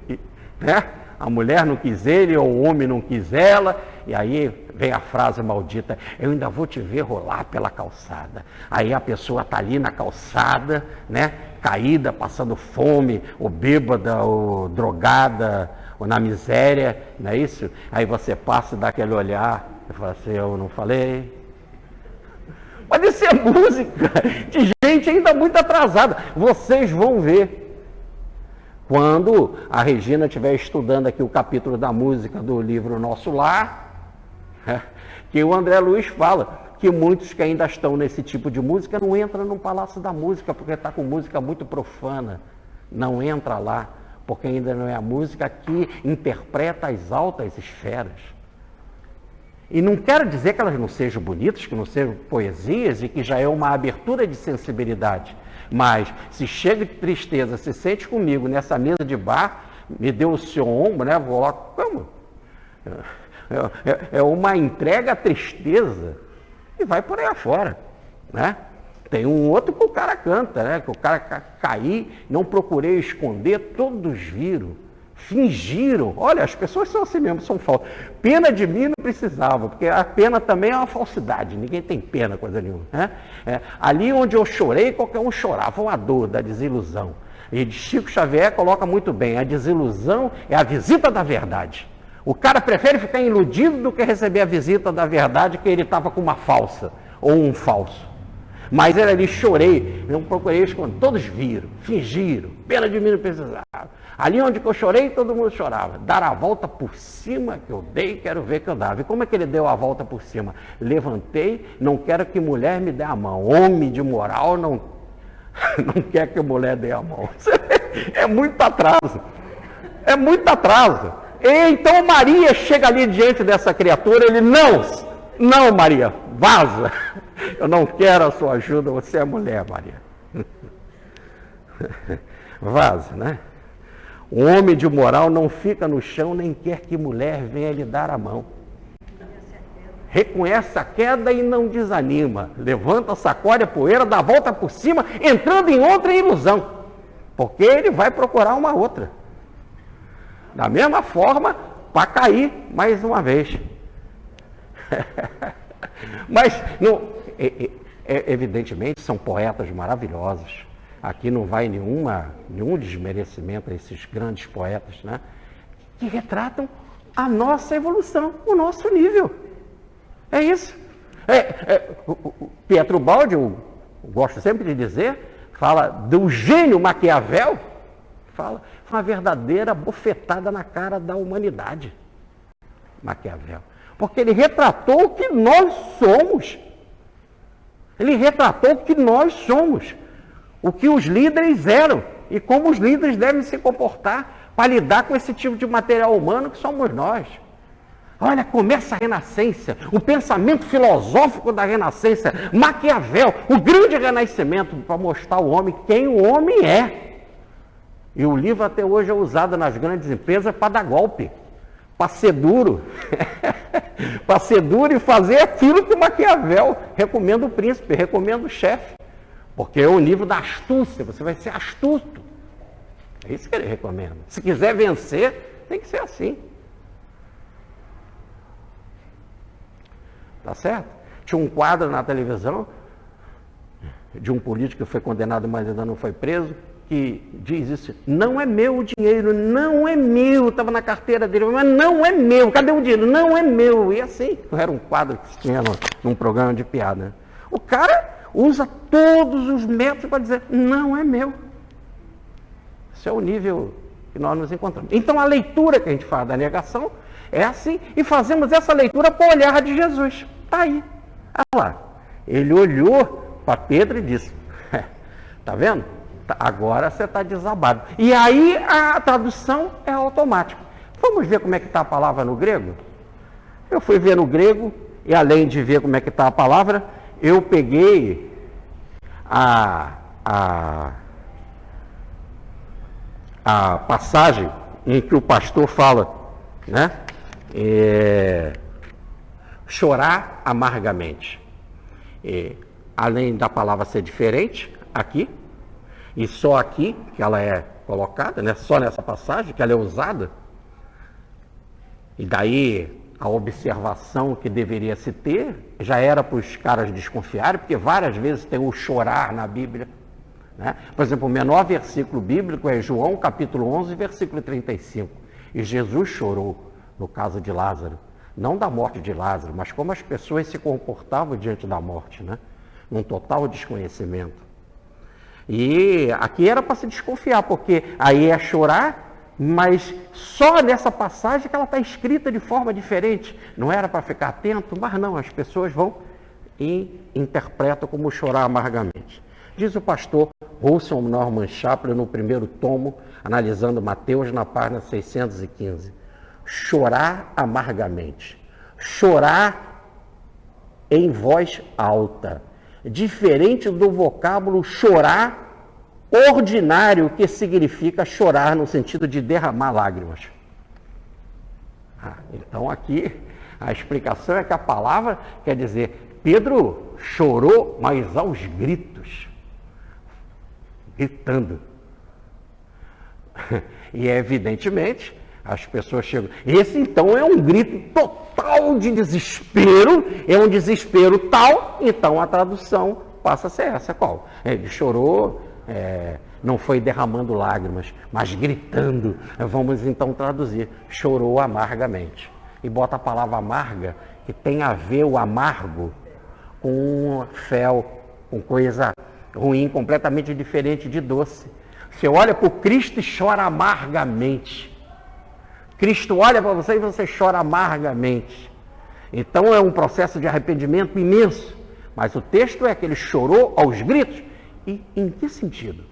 né? A mulher não quis ele, ou o homem não quis ela, e aí vem a frase maldita, eu ainda vou te ver rolar pela calçada. Aí a pessoa está ali na calçada, né? Caída, passando fome, ou bêbada, ou drogada, ou na miséria, não é isso? Aí você passa e dá aquele olhar, e fala assim, eu não falei. Pode ser música de gente ainda muito atrasada. Vocês vão ver. Quando a Regina estiver estudando aqui o capítulo da música do livro Nosso Lar, que o André Luiz fala que muitos que ainda estão nesse tipo de música não entram no Palácio da Música, porque está com música muito profana. Não entra lá, porque ainda não é a música que interpreta as altas esferas. E não quero dizer que elas não sejam bonitas, que não sejam poesias e que já é uma abertura de sensibilidade. Mas se chega de tristeza, se sente comigo nessa mesa de bar, me deu o seu ombro, né? Vou lá, como? É uma entrega à tristeza e vai por aí afora, né? Tem um outro que o cara canta, né? Que o cara cair, não procurei esconder, todos viram, fingiram. Olha, as pessoas são assim mesmo, são falsas. Pena de mim não precisava, porque a pena também é uma falsidade, ninguém tem pena, coisa nenhuma, né? Ali onde eu chorei, qualquer um chorava, uma dor da desilusão. E Chico Xavier coloca muito bem, a desilusão é a visita da verdade. O cara prefere ficar iludido do que receber a visita da verdade que ele estava com uma falsa ou um falso. Mas era ali, chorei, não procurei esconder, todos viram, fingiram, pena de mim não precisava. Ali onde eu chorei, todo mundo chorava. Dar a volta por cima que eu dei, quero ver que eu dava. E como é que ele deu a volta por cima? Levantei, não quero que mulher me dê a mão. Homem de moral não quer que a mulher dê a mão. É muito atraso. É muito atraso. E então Maria chega ali diante dessa criatura, ele, não Maria, vaza. Eu não quero a sua ajuda, você é mulher, Maria. Vaza, né? O homem de moral não fica no chão, nem quer que mulher venha lhe dar a mão. Reconhece a queda e não desanima. Levanta, sacode a poeira, dá a volta por cima, entrando em outra ilusão. Porque ele vai procurar uma outra. Da mesma forma, para cair mais uma vez. Mas, evidentemente, são poetas maravilhosos. Aqui não vai nenhum desmerecimento a esses grandes poetas, né? Que retratam a nossa evolução, o nosso nível. É isso. O Pietro Baldi, eu gosto sempre de dizer, fala do gênio Maquiavel, fala uma verdadeira bofetada na cara da humanidade. Maquiavel. Porque ele retratou o que nós somos. Ele retratou o que nós somos. O que os líderes eram e como os líderes devem se comportar para lidar com esse tipo de material humano que somos nós. Olha, começa a Renascença, o pensamento filosófico da Renascença, Maquiavel, o grande renascimento para mostrar ao homem quem o homem é. E o livro até hoje é usado nas grandes empresas para dar golpe, para ser duro, para ser duro e fazer aquilo que o Maquiavel recomenda o príncipe, recomenda o chefe. Porque é o nível da astúcia, você vai ser astuto. É isso que ele recomenda. Se quiser vencer, tem que ser assim. Tá certo? Tinha um quadro na televisão de um político que foi condenado, mas ainda não foi preso, que diz isso: não é meu o dinheiro, não é meu. Estava na carteira dele, mas não é meu. Cadê o dinheiro? Não é meu. E assim, era um quadro que tinha num programa de piada. O cara usa todos os métodos para dizer, não é meu. Esse é o nível que nós nos encontramos. Então a leitura que a gente faz da negação é assim, e fazemos essa leitura para o olhar de Jesus. Está aí. Olha lá. Ele olhou para Pedro e disse, está vendo? Agora você está desabado. E aí a tradução é automática. Vamos ver como é que está a palavra no grego? Eu fui ver no grego e além de ver como é que está a palavra, eu peguei a passagem em que o pastor fala, né? Chorar amargamente. Além da palavra ser diferente, aqui, e só aqui que ela é colocada, né? Só nessa passagem que ela é usada, e daí a observação que deveria se ter já era para os caras desconfiarem, porque várias vezes tem o chorar na Bíblia, né? Por exemplo, o menor versículo bíblico é João capítulo 11, versículo 35. E Jesus chorou no caso de Lázaro. Não da morte de Lázaro, mas como as pessoas se comportavam diante da morte, né? Num total desconhecimento. E aqui era para se desconfiar, porque aí é chorar, mas só nessa passagem que ela está escrita de forma diferente. Não era para ficar atento, mas não, as pessoas vão e interpretam como chorar amargamente. Diz o pastor Russell Norman Chaplin no primeiro tomo, analisando Mateus na página 615. Chorar amargamente. Chorar em voz alta. Diferente do vocábulo chorar ordinário, que significa chorar no sentido de derramar lágrimas. Então aqui a explicação é que a palavra quer dizer, Pedro chorou, mas aos gritos, gritando. E evidentemente as pessoas chegam. Esse então é um grito total de desespero, é um desespero tal, então a tradução passa a ser essa. Qual? Ele chorou, não foi derramando lágrimas, mas gritando. Vamos então traduzir, chorou amargamente. E bota a palavra amarga, que tem a ver o amargo com fel, com coisa ruim, completamente diferente de doce. Você olha para o Cristo e chora amargamente. Cristo olha para você e você chora amargamente. Então é um processo de arrependimento imenso. Mas o texto é que ele chorou aos gritos. E em que sentido?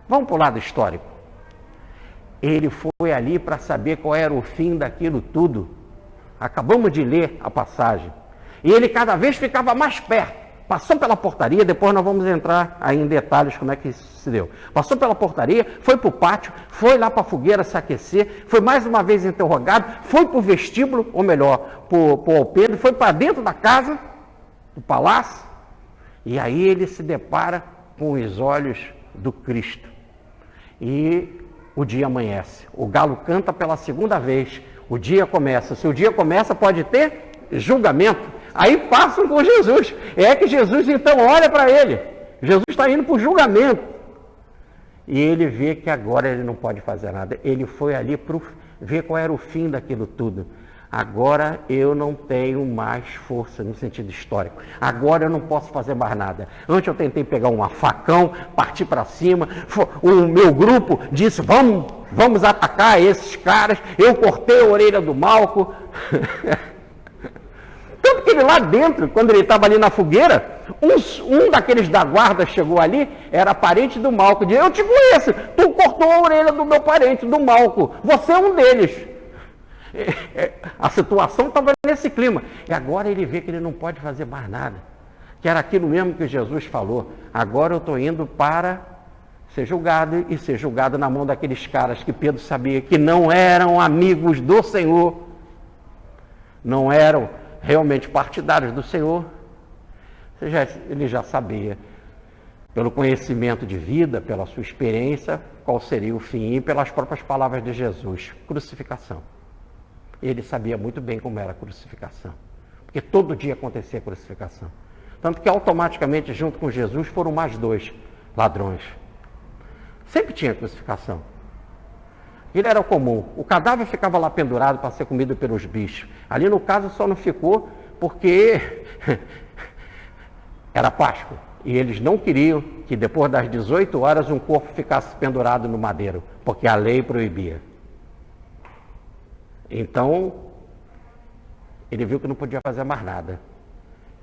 Vamos para o lado histórico. Ele foi ali para saber qual era o fim daquilo tudo. Acabamos de ler a passagem. E ele cada vez ficava mais perto. Passou pela portaria, depois nós vamos entrar aí em detalhes como é que isso se deu. Passou pela portaria, foi para o pátio, foi lá para a fogueira se aquecer, foi mais uma vez interrogado, foi para o vestíbulo, ou melhor, para o alpendre, foi para dentro da casa, do palácio, e aí ele se depara com os olhos do Cristo. E o dia amanhece, o galo canta pela segunda vez, o dia começa. Se o dia começa, pode ter julgamento. Aí passam com Jesus. É que Jesus então olha para ele. Jesus está indo para o julgamento. E ele vê que agora ele não pode fazer nada. Ele foi ali para ver qual era o fim daquilo tudo. Agora eu não tenho mais força no sentido histórico. Agora eu não posso fazer mais nada. Antes eu tentei pegar um facão, partir para cima. O meu grupo disse, vamos atacar esses caras. Eu cortei a orelha do Malco. Tanto que ele lá dentro, quando ele estava ali na fogueira, um daqueles da guarda chegou ali, era parente do Malco, disse, eu te conheço, tu cortou a orelha do meu parente, do Malco, você é um deles. A situação estava nesse clima. E agora ele vê que ele não pode fazer mais nada. Que era aquilo mesmo que Jesus falou. Agora eu estou indo para ser julgado, e ser julgado na mão daqueles caras que Pedro sabia que não eram amigos do Senhor, não eram realmente partidários do Senhor. Ele já sabia, pelo conhecimento de vida, pela sua experiência, qual seria o fim, e pelas próprias palavras de Jesus, crucificação. Ele sabia muito bem como era a crucificação, porque todo dia acontecia a crucificação. Tanto que automaticamente, junto com Jesus, foram mais 2 ladrões. Sempre tinha crucificação. Ele era comum. O cadáver ficava lá pendurado para ser comido pelos bichos. Ali no caso só não ficou porque era Páscoa. E eles não queriam que depois das 18 horas um corpo ficasse pendurado no madeiro, porque a lei proibia. Então, ele viu que não podia fazer mais nada.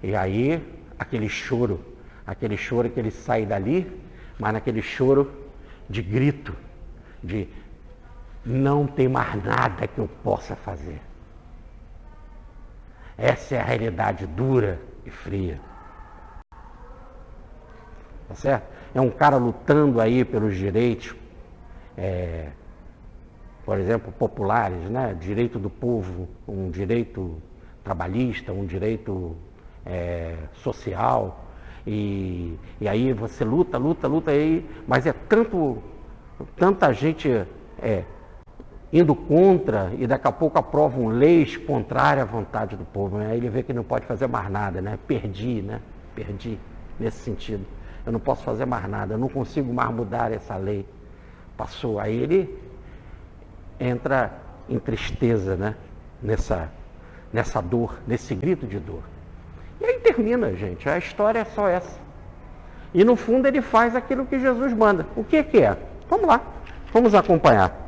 E aí, aquele choro que ele sai dali, mas naquele choro de grito, de não tem mais nada que eu possa fazer. Essa é a realidade dura e fria. Tá certo? É um cara lutando aí pelos direitos, por exemplo, populares, né? Direito do povo, um direito trabalhista, um direito social. E aí você luta aí, mas é tanta gente indo contra e daqui a pouco aprovam leis contrárias à vontade do povo. Aí ele vê que não pode fazer mais nada, né? Perdi nesse sentido. Eu não posso fazer mais nada, eu não consigo mais mudar essa lei. Passou. Aí ele entra em tristeza, né? Nessa dor, nesse grito de dor. E aí termina, gente. A história é só essa. E no fundo ele faz aquilo que Jesus manda. O que é? Vamos lá, vamos acompanhar.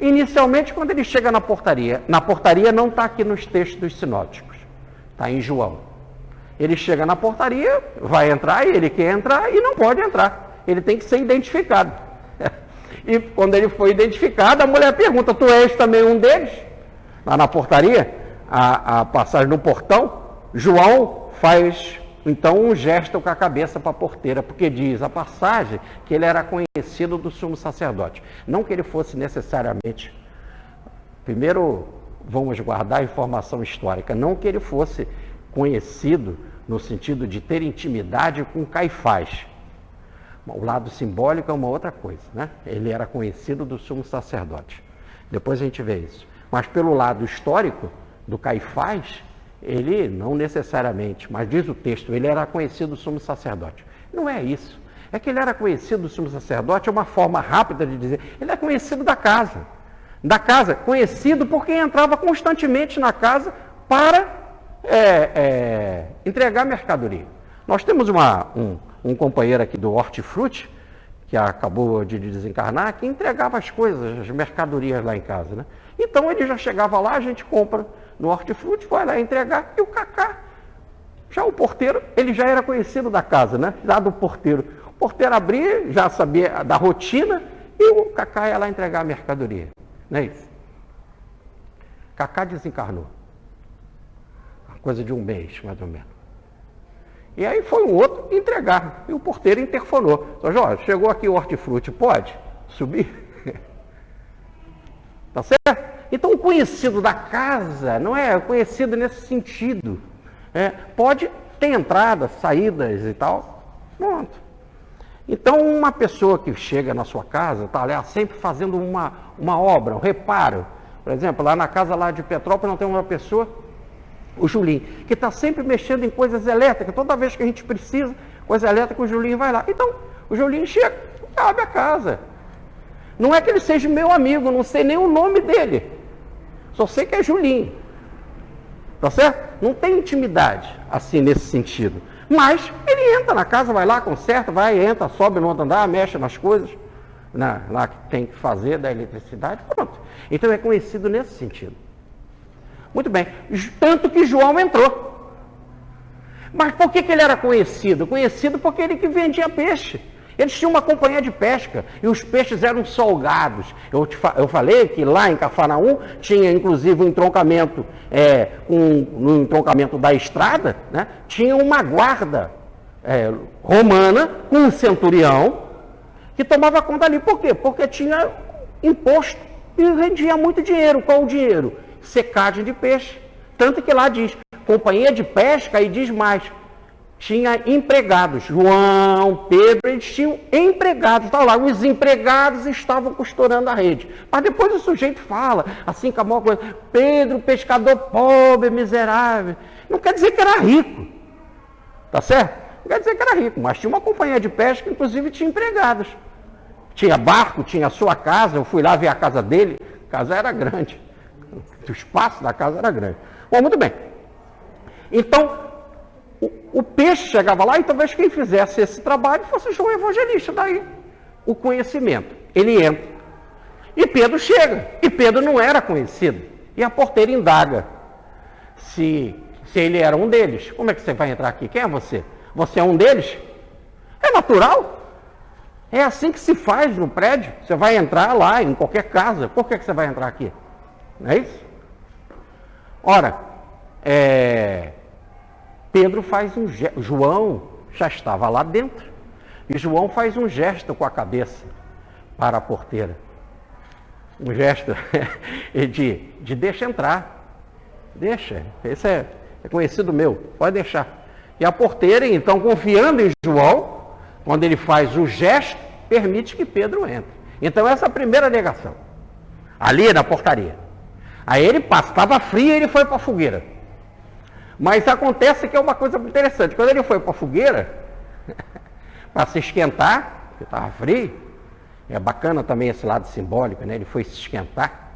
Inicialmente, quando ele chega na portaria não está aqui nos textos dos sinóticos, está em João. Ele chega na portaria, vai entrar, e ele quer entrar e não pode entrar. Ele tem que ser identificado. E quando ele foi identificado, a mulher pergunta: tu és também um deles? Lá na portaria, a passagem no portão, João faz então um gesto com a cabeça para a porteira, porque diz a passagem que ele era conhecido do sumo sacerdote. Não que ele fosse necessariamente, primeiro vamos guardar a informação histórica, não que ele fosse conhecido no sentido de ter intimidade com Caifás. O lado simbólico é uma outra coisa, né? Ele era conhecido do sumo sacerdote. Depois a gente vê isso. Mas pelo lado histórico do Caifás, ele não necessariamente, mas diz o texto, ele era conhecido do sumo sacerdote. Não é isso. É que ele era conhecido do sumo sacerdote, é uma forma rápida de dizer, ele é conhecido da casa. Da casa, conhecido porque entrava constantemente na casa para entregar mercadoria. Nós temos um companheiro aqui do Hortifruti, que acabou de desencarnar, que entregava as coisas, as mercadorias lá em casa, né? Então ele já chegava lá, a gente compra no Hortifruti, vai lá entregar, e o Cacá, já o porteiro, ele já era conhecido da casa, né? Já do porteiro. O porteiro abria, já sabia da rotina, e o Cacá ia lá entregar a mercadoria. Não é isso? Cacá desencarnou. Coisa de um mês, mais ou menos. E aí foi um outro entregar, e o porteiro interfonou. Sr. Jorge, chegou aqui o Hortifruti, pode subir? Tá certo? Então, o conhecido da casa não é conhecido nesse sentido. Pode ter entradas, saídas e tal. Pronto. Então, uma pessoa que chega na sua casa, está lá sempre fazendo uma obra, um reparo. Por exemplo, lá na casa lá de Petrópolis, não tem uma pessoa, o Julinho, que está sempre mexendo em coisas elétricas. Toda vez que a gente precisa, coisa elétrica, o Julinho vai lá. Então, o Julinho chega, abre a casa. Não é que ele seja meu amigo, não sei nem o nome dele. Só sei que é Julinho. Tá certo? Não tem intimidade, assim, nesse sentido. Mas ele entra na casa, vai lá, conserta, entra, sobe no outro andar, mexe nas coisas, lá que tem que fazer da eletricidade, pronto. Então é conhecido nesse sentido. Muito bem. Tanto que João entrou. Mas por que ele era conhecido? Conhecido porque ele que vendia peixe. Eles tinham uma companhia de pesca e os peixes eram salgados. Eu falei que lá em Cafarnaum tinha inclusive um entroncamento, no entroncamento da estrada, né, tinha uma guarda romana com um centurião que tomava conta ali. Por quê? Porque tinha imposto e rendia muito dinheiro. Qual o dinheiro? Secagem de peixe. Tanto que lá diz, companhia de pesca, e diz mais, tinha empregados. João, Pedro, eles tinham empregados. Tá lá, os empregados estavam costurando a rede. Mas depois o sujeito fala, assim, com a maior coisa, Pedro, pescador pobre, miserável. Não quer dizer que era rico. Tá certo? Não quer dizer que era rico, mas tinha uma companhia de pesca, inclusive tinha empregados. Tinha barco, tinha a sua casa, eu fui lá ver a casa dele, a casa era grande. O espaço da casa era grande. Bom, muito bem. Então, o peixe chegava lá e talvez quem fizesse esse trabalho fosse João Evangelista. Daí, o conhecimento. Ele entra. E Pedro chega. E Pedro não era conhecido. E a porteira indaga se ele era um deles. Como é que você vai entrar aqui? Quem é você? Você é um deles? É natural. É assim que se faz no prédio. Você vai entrar lá em qualquer casa. Por que você vai entrar aqui? Não é isso? Ora, Pedro faz um gesto, João já estava lá dentro, e João faz um gesto com a cabeça para a porteira. Um gesto de deixa entrar, deixa, esse é conhecido meu, pode deixar. E a porteira, então, confiando em João, quando ele faz o gesto, permite que Pedro entre. Então, essa é a primeira negação, ali na portaria. Aí ele passa, estava frio e ele foi para a fogueira. Mas acontece que é uma coisa interessante, quando ele foi para a fogueira, para se esquentar, porque estava frio, é bacana também esse lado simbólico, né? Ele foi se esquentar.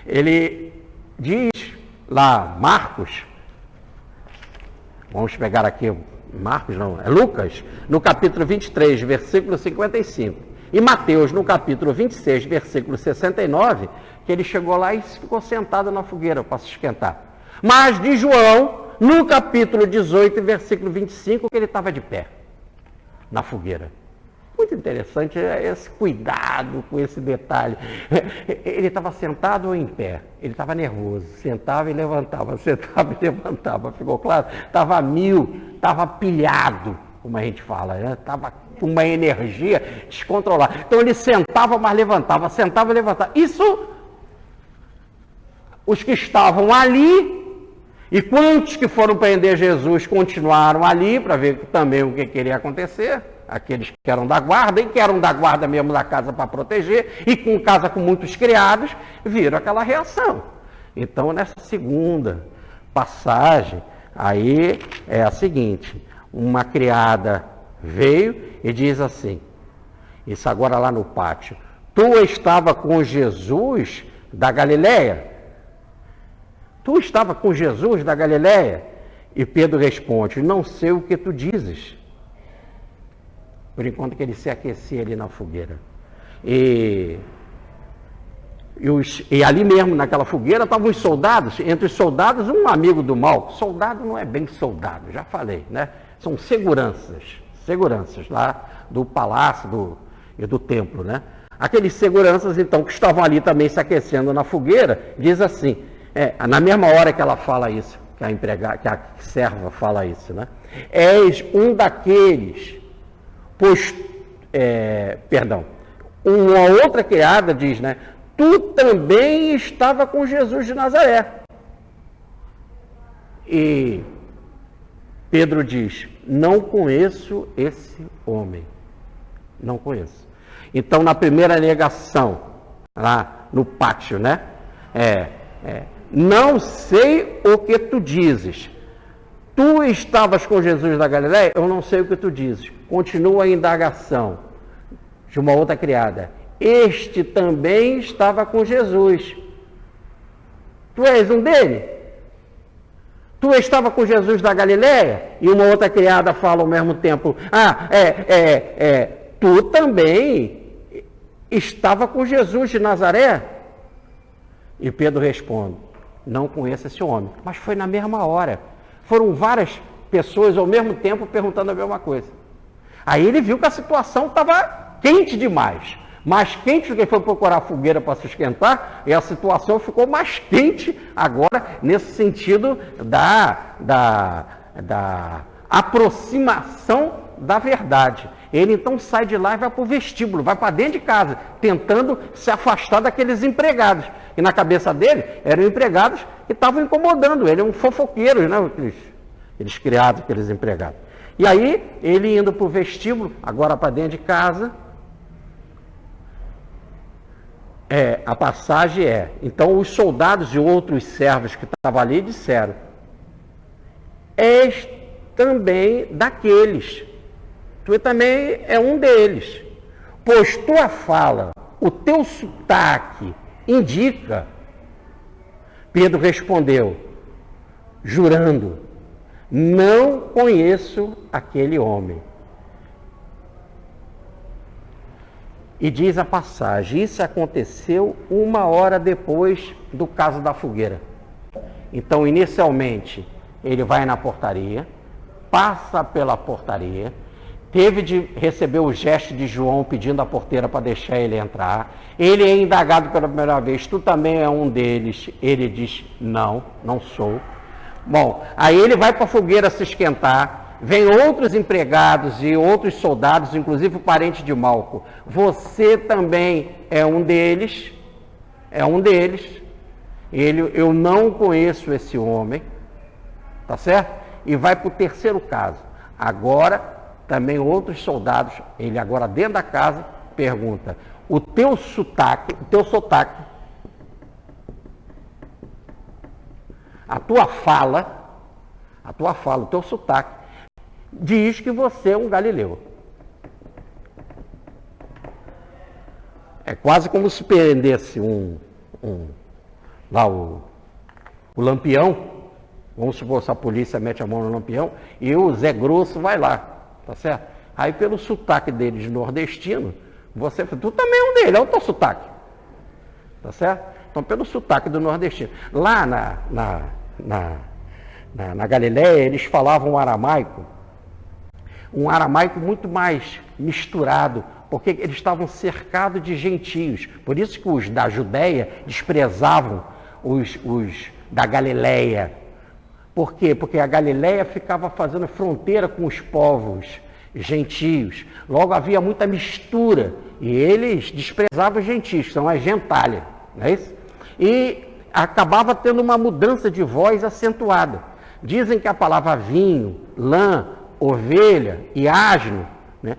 Ele diz lá, Marcos, vamos pegar aqui, Marcos não, é Lucas, no capítulo 23, versículo 55, e Mateus, no capítulo 26, versículo 69, que ele chegou lá e ficou sentado na fogueira para se esquentar. Mas de João, no capítulo 18, versículo 25, que ele estava de pé na fogueira. Muito interessante esse cuidado com esse detalhe. Ele estava sentado ou em pé? Ele estava nervoso, sentava e levantava, ficou claro? Estava estava pilhado, como a gente fala, né? Estava com uma energia descontrolada. Então ele sentava, mas levantava, sentava e levantava. Isso, os que estavam ali, e quantos que foram prender Jesus continuaram ali para ver também o que iria acontecer. Aqueles que eram da guarda, e que eram da guarda mesmo da casa para proteger, e com casa com muitos criados, viram aquela reação. Então, nessa segunda passagem, aí é a seguinte, uma criada veio e diz assim, isso agora lá no pátio, tu estava com Jesus da Galileia? Tu estava com Jesus da Galileia? E Pedro responde, não sei o que tu dizes. Por enquanto que ele se aquecia ali na fogueira. E ali mesmo, naquela fogueira, estavam os soldados. Entre os soldados, um amigo do mal. Soldado não é bem soldado, já falei, né? São seguranças lá do palácio e do templo, né? Aqueles seguranças, então, que estavam ali também se aquecendo na fogueira, diz assim, na mesma hora que ela fala isso, que a serva fala isso, né? És um daqueles... uma outra criada diz, né? Tu também estava com Jesus de Nazaré. E Pedro diz, não conheço esse homem. Não conheço. Então, na primeira negação, lá no pátio, né? Não sei o que tu dizes. Tu estavas com Jesus da Galileia? Eu não sei o que tu dizes. Continua a indagação de uma outra criada. Este também estava com Jesus. Tu és um dele? Tu estava com Jesus da Galileia? E uma outra criada fala ao mesmo tempo, tu também estava com Jesus de Nazaré? E Pedro responde, não conheço esse homem. Mas foi na mesma hora. Foram várias pessoas ao mesmo tempo perguntando a mesma coisa. Aí ele viu que a situação estava quente demais. Mais quente do que foi procurar fogueira para se esquentar, e a situação ficou mais quente agora, nesse sentido da aproximação da verdade. Ele então sai de lá e vai para o vestíbulo, vai para dentro de casa, tentando se afastar daqueles empregados. E na cabeça dele eram empregados que estavam incomodando ele, um fofoqueiro, né? Aqueles criados, aqueles empregados. E aí, ele indo para o vestíbulo, agora para dentro de casa, a passagem então os soldados e outros servos que estavam ali disseram, és também daqueles, tu também é um deles, pois tua fala, o teu sotaque indica. Pedro respondeu, jurando, não conheço aquele homem. E diz a passagem, isso aconteceu 1 hora depois do caso da fogueira. Então, inicialmente, ele vai na portaria, passa pela portaria, teve de receber o gesto de João pedindo à porteira para deixar ele entrar. Ele é indagado pela primeira vez, tu também é um deles? Ele diz, não, não sou. Bom, aí ele vai para a fogueira se esquentar, vem outros empregados e outros soldados, inclusive o parente de Malco. Você também é um deles? É um deles. Eu não conheço esse homem, tá certo? E vai para o terceiro caso. Agora, também outros soldados, ele agora dentro da casa, pergunta, o teu sotaque, a tua fala, o teu sotaque, diz que você é um galileu. É quase como se prendesse lá o Lampião, vamos supor se a polícia mete a mão no Lampião, e o Zé Grosso vai lá. Tá certo? Aí pelo sotaque deles nordestino, tu também é um dele, é o teu sotaque. Tá certo? Então pelo sotaque do nordestino. Lá na Galiléia eles falavam um aramaico muito mais misturado, porque eles estavam cercados de gentios. Por isso que os da Judéia desprezavam os da Galiléia. Por quê? Porque a Galiléia ficava fazendo fronteira com os povos gentios. Logo havia muita mistura. E eles desprezavam os gentios, são as gentalhas. Não é isso? E acabava tendo uma mudança de voz acentuada. Dizem que a palavra vinho, lã, ovelha e asno, né?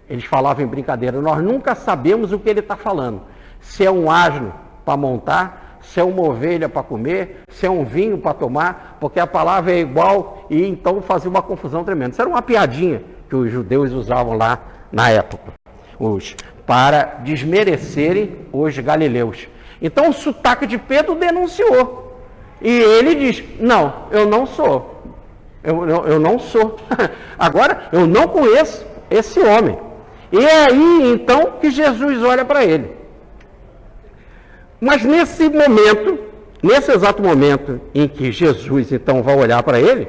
Eles falavam em brincadeira, nós nunca sabemos o que ele está falando. Se é um asno para montar, se é uma ovelha para comer, se é um vinho para tomar, porque a palavra é igual e então fazia uma confusão tremenda. Isso era uma piadinha que os judeus usavam lá na época, para desmerecerem os galileus. Então o sotaque de Pedro denunciou. E ele diz, não, eu não sou. Eu não sou. Agora, eu não conheço esse homem. E é aí então que Jesus olha para ele. Mas nesse exato momento em que Jesus então vai olhar para ele,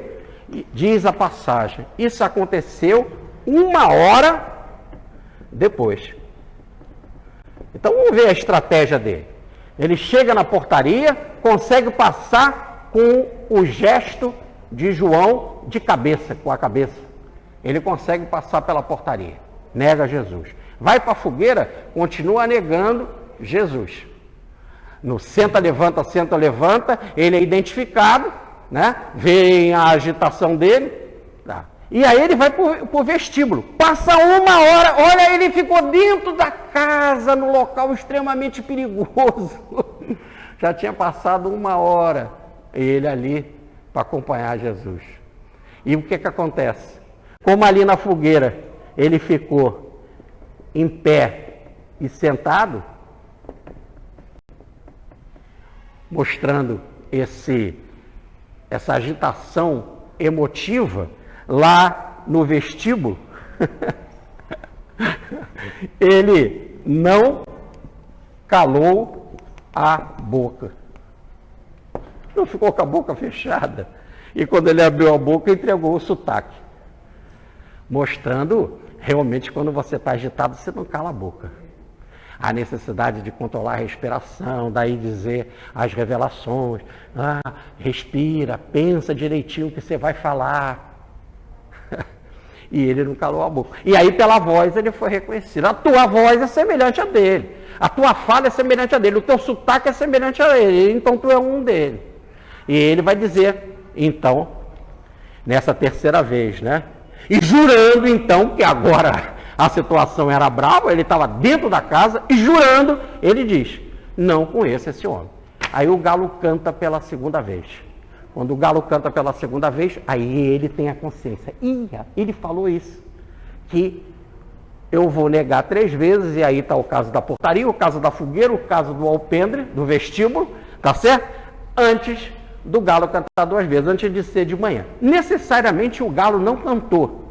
diz a passagem, isso aconteceu 1 hora depois. Então vamos ver a estratégia dele. Ele chega na portaria, consegue passar com o gesto de João de cabeça, com a cabeça. Ele consegue passar pela portaria, nega Jesus. Vai para a fogueira, continua negando Jesus. No senta, levanta, ele é identificado, né? Vem a agitação dele, tá? E aí ele vai para o vestíbulo, passa 1 hora, olha, ele ficou dentro da casa, no local extremamente perigoso, já tinha passado 1 hora, ele ali para acompanhar Jesus. E o que acontece? Como ali na fogueira ele ficou em pé e sentado, mostrando essa agitação emotiva lá no vestíbulo, ele não calou a boca. Não ficou com a boca fechada. E quando ele abriu a boca, entregou o sotaque. Mostrando, realmente, quando você está agitado, você não cala a boca. A necessidade de controlar a respiração, daí dizer as revelações, respira, pensa direitinho o que você vai falar. E ele não calou a boca. E aí pela voz ele foi reconhecido. A tua voz é semelhante a dele, a tua fala é semelhante a dele, o teu sotaque é semelhante a ele, então tu é um dele. E ele vai dizer, então, nessa terceira vez, né? E jurando então que agora a situação era brava, ele estava dentro da casa e jurando, ele diz, não conheço esse homem. Aí o galo canta pela segunda vez. Quando o galo canta pela segunda vez, aí ele tem a consciência. Ele falou isso, que eu vou negar 3 vezes, e aí está o caso da portaria, o caso da fogueira, o caso do alpendre, do vestíbulo, tá certo? Antes do galo cantar 2 vezes, antes de ser de manhã. Necessariamente o galo não cantou.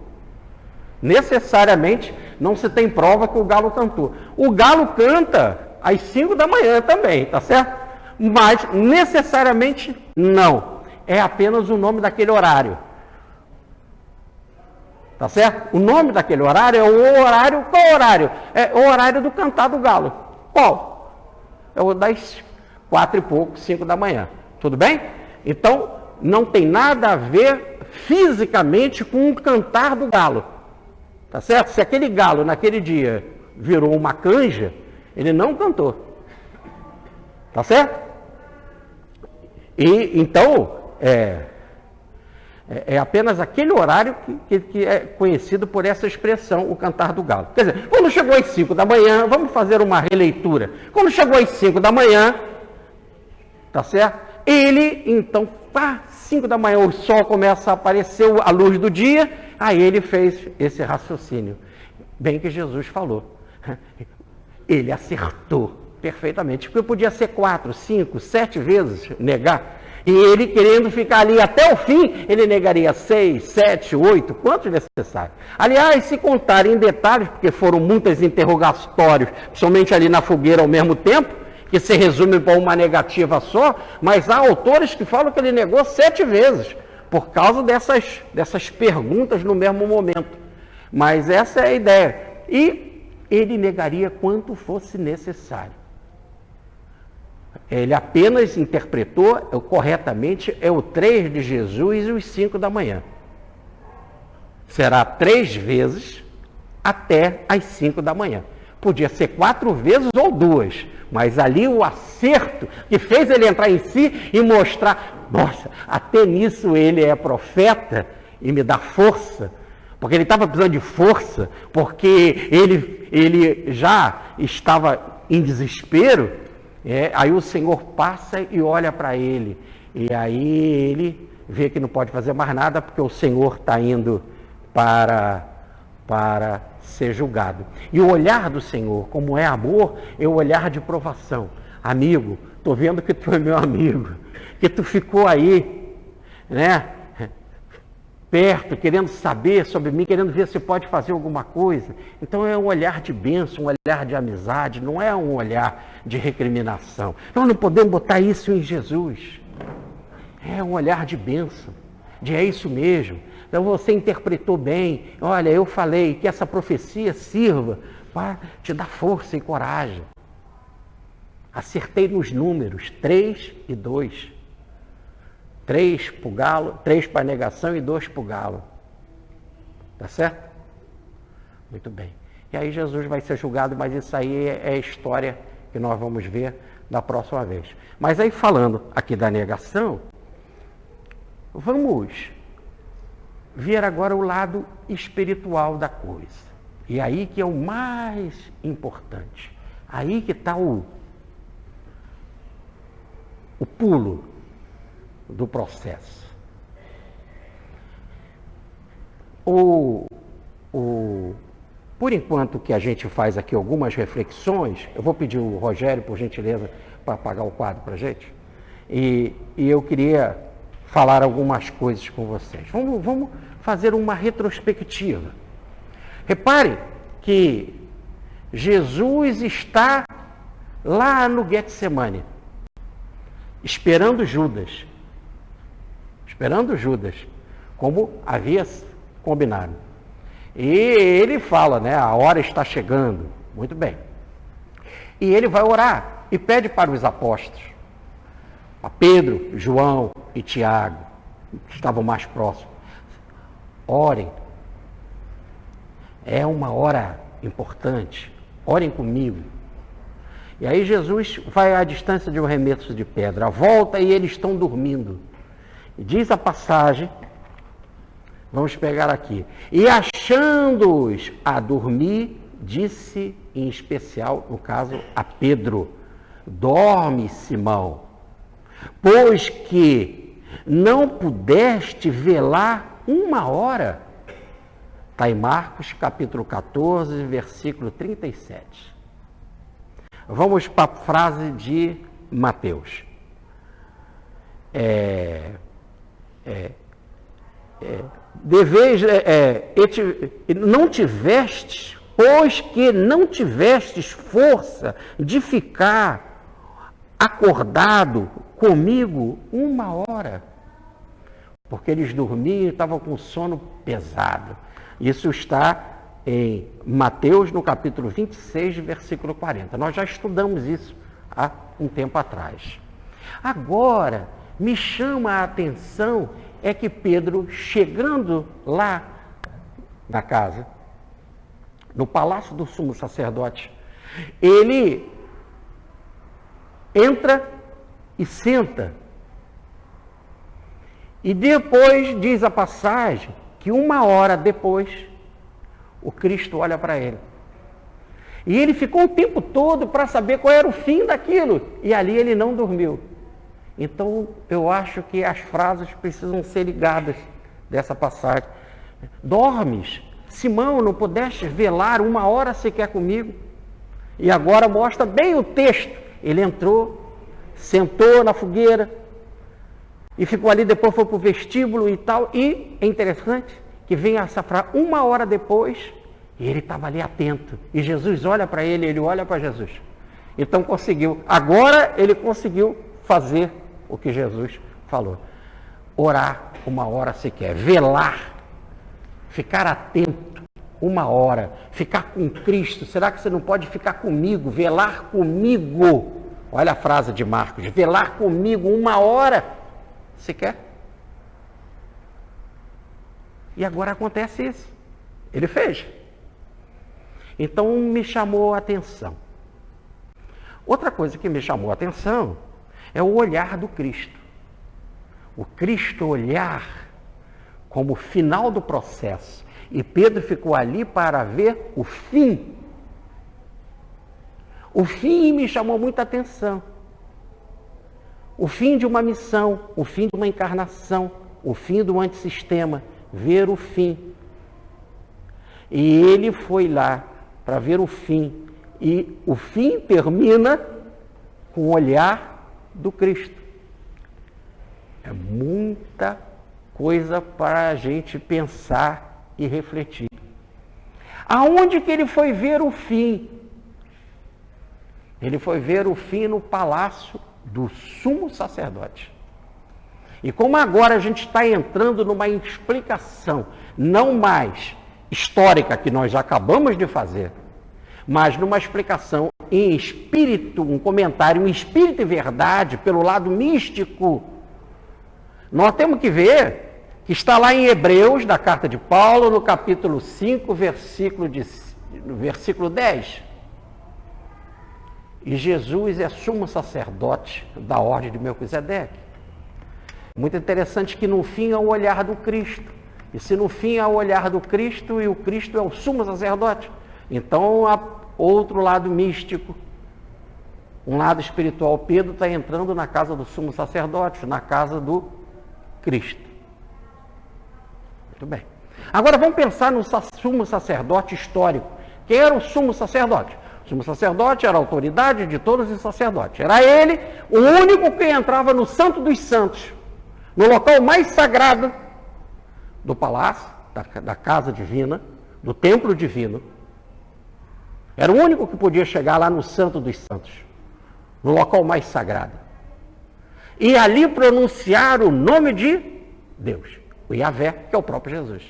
Necessariamente não se tem prova que o galo cantou. O galo canta às 5 da manhã também, tá certo? Mas necessariamente não. É apenas o nome daquele horário. Tá certo? O nome daquele horário é o horário, qual horário? É o horário do cantar do galo. Qual? É o das 4 e pouco, 5 da manhã. Tudo bem? Então, não tem nada a ver fisicamente com o cantar do galo. Tá certo? Se aquele galo naquele dia virou uma canja, ele não cantou. Tá certo? E então, é apenas aquele horário que é conhecido por essa expressão, o cantar do galo. Quer dizer, quando chegou às 5 da manhã, vamos fazer uma releitura. Quando chegou às 5 da manhã, tá certo? Ele, então, 5 da manhã, o sol começa a aparecer, a luz do dia, aí ele fez esse raciocínio. Bem que Jesus falou. Ele acertou perfeitamente, porque podia ser 4, 5, 7 vezes negar. E ele querendo ficar ali até o fim, ele negaria 6, 7, 8, quantos necessário. Aliás, se contar em detalhes, porque foram muitos interrogatórios, somente ali na fogueira ao mesmo tempo, que se resume para uma negativa só, mas há autores que falam que ele negou 7 vezes, por causa dessas perguntas no mesmo momento. Mas essa é a ideia. E ele negaria quanto fosse necessário. Ele apenas interpretou corretamente, o 3 de Jesus e os 5 da manhã. Será 3 vezes até as 5 da manhã. Podia ser 4 vezes ou 2, mas ali o acerto que fez ele entrar em si e mostrar, nossa, até nisso ele é profeta e me dá força, porque ele estava precisando de força, porque ele já estava em desespero. Aí o Senhor passa e olha para ele, e aí ele vê que não pode fazer mais nada, porque o Senhor está indo para ser julgado. E o olhar do Senhor, como é amor, é o olhar de provação. Amigo, estou vendo que tu é meu amigo, que tu ficou aí, né, perto, querendo saber sobre mim, querendo ver se pode fazer alguma coisa. Então é um olhar de bênção, um olhar de amizade, não é um olhar de recriminação. Nós não podemos botar isso em Jesus. É um olhar de bênção, de é isso mesmo. Então você interpretou bem, olha, eu falei que essa profecia sirva para te dar força e coragem. Acertei nos números, 3 e 2. 3 para o galo, 3 para a negação e 2 para o galo. Tá certo? Muito bem. E aí Jesus vai ser julgado, mas isso aí é a história que nós vamos ver na próxima vez. Mas aí falando aqui da negação, vamos ver agora o lado espiritual da coisa. E aí que é o mais importante. Aí que está o pulo do processo. Por enquanto que a gente faz aqui algumas reflexões, eu vou pedir o Rogério, por gentileza, para apagar o quadro para a gente, e eu queria falar algumas coisas com vocês. Vamos fazer uma retrospectiva. Reparem que Jesus está lá no Getsemane, esperando Judas, como havia combinado. E ele fala, né, a hora está chegando. Muito bem. E ele vai orar e pede para os apóstolos, a Pedro, João e Tiago, que estavam mais próximos, orem. É uma hora importante. Orem comigo. E aí Jesus vai à distância de um arremesso de pedra, volta e eles estão dormindo. E diz a passagem, vamos pegar aqui, e achando-os a dormir, disse em especial, no caso, a Pedro, dorme, Simão, pois que não pudeste velar 1 hora. Está em Marcos capítulo 14, versículo 37. Vamos para a frase de Mateus. Não tivestes, pois que não tivestes força de ficar acordado comigo 1 hora. Porque eles dormiam e estavam com sono pesado. Isso está em Mateus, no capítulo 26, versículo 40. Nós já estudamos isso há um tempo atrás. Agora, me chama a atenção é que Pedro, chegando lá na casa, no palácio do sumo sacerdote, ele entra e senta. E depois diz a passagem que 1 hora depois, o Cristo olha para ele. E ele ficou o tempo todo para saber qual era o fim daquilo. E ali ele não dormiu. Então, eu acho que as frases precisam ser ligadas dessa passagem. Dormes, Simão, não pudeste velar 1 hora sequer comigo? E agora mostra bem o texto. Ele entrou, sentou na fogueira, e ficou ali, depois foi para o vestíbulo e tal. E é interessante que vem essa frase, 1 hora depois, e ele estava ali atento. E Jesus olha para ele, ele olha para Jesus. Então conseguiu, agora ele conseguiu fazer o que Jesus falou. Orar 1 hora sequer, velar, ficar atento 1 hora, ficar com Cristo. Será que você não pode ficar comigo, velar comigo? Olha a frase de Marcos, velar comigo 1 hora sequer. E agora acontece isso. Ele fez. Então me chamou a atenção. Outra coisa que me chamou a atenção é o olhar do Cristo. O Cristo olhar como o final do processo. E Pedro ficou ali para ver o fim. O fim me chamou muita atenção. O fim de uma missão, o fim de uma encarnação, o fim do antissistema, ver o fim. E ele foi lá para ver o fim. E o fim termina com o olhar do Cristo. É muita coisa para a gente pensar e refletir. Aonde que ele foi ver o fim? Ele foi ver o fim no palácio do sumo sacerdote. E como agora a gente está entrando numa explicação, não mais histórica, que nós já acabamos de fazer, mas numa explicação em espírito, um comentário em espírito e verdade, pelo lado místico, nós temos que ver que está lá em Hebreus, da carta de Paulo, no capítulo 5, versículo 10. E Jesus é sumo sacerdote da ordem de Melquisedeque. Muito interessante que no fim é o olhar do Cristo. E se no fim é o olhar do Cristo, e o Cristo é o sumo sacerdote, então há outro lado místico, um lado espiritual. Pedro está entrando na casa do sumo sacerdote, na casa do Cristo. Muito bem. Agora vamos pensar no sumo sacerdote histórico. Quem era o sumo sacerdote? O sumo sacerdote era a autoridade de todos os sacerdotes. Era ele o único que entrava no Santo dos Santos, no local mais sagrado do palácio, da casa divina, do templo divino. Era o único que podia chegar lá no Santo dos Santos, no local mais sagrado. E ali pronunciar o nome de Deus, o Yahvé, que é o próprio Jesus.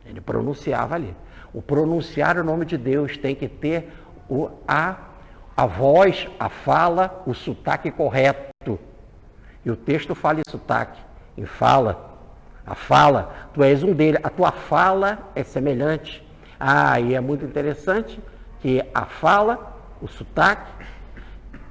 Ele pronunciava ali. O pronunciar o nome de Deus tem que ter a voz, a fala, o sotaque correto. E o texto fala em sotaque, em fala. A fala, tu és um deles, a tua fala é semelhante. E é muito interessante que a fala, o sotaque,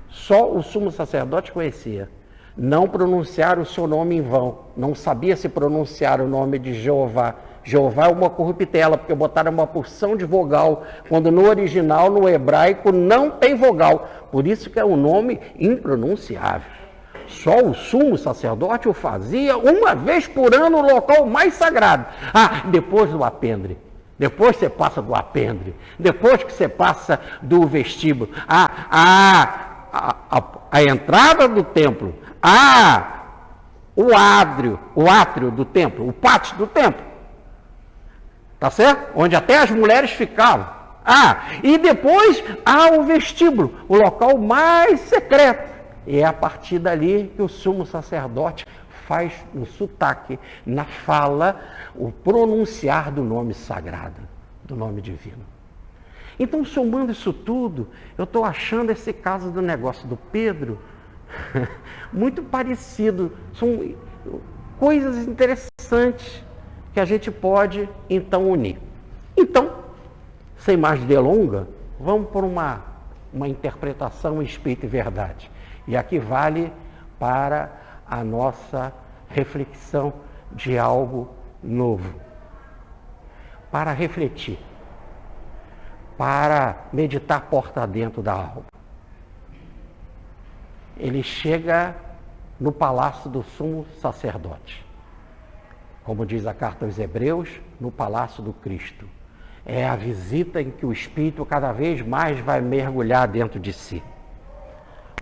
só o sumo sacerdote conhecia. Não pronunciar o seu nome em vão. Não sabia se pronunciar o nome de Jeová. Jeová é uma corruptela, porque botaram uma porção de vogal, quando no original, no hebraico, não tem vogal. Por isso que é um nome impronunciável. Só o sumo sacerdote o fazia 1 vez por ano no local mais sagrado. Depois do apendre. Depois você passa do apendre. Depois que você passa do vestíbulo. A entrada do templo. O átrio do templo. O pátio do templo. Tá certo? Onde até as mulheres ficavam. E depois há o vestíbulo, o local mais secreto. E é a partir dali que o sumo sacerdote faz no sotaque, na fala, o pronunciar do nome sagrado, do nome divino. Então, somando isso tudo, eu estou achando esse caso do negócio do Pedro muito parecido. São coisas interessantes que a gente pode, então, unir. Então, sem mais delonga, vamos por uma interpretação em espírito e verdade. E aqui vale para a nossa reflexão de algo novo. Para refletir. Para meditar porta dentro da alma. Ele chega no palácio do sumo sacerdote. Como diz a carta aos Hebreus, no palácio do Cristo. É a visita em que o Espírito cada vez mais vai mergulhar dentro de si.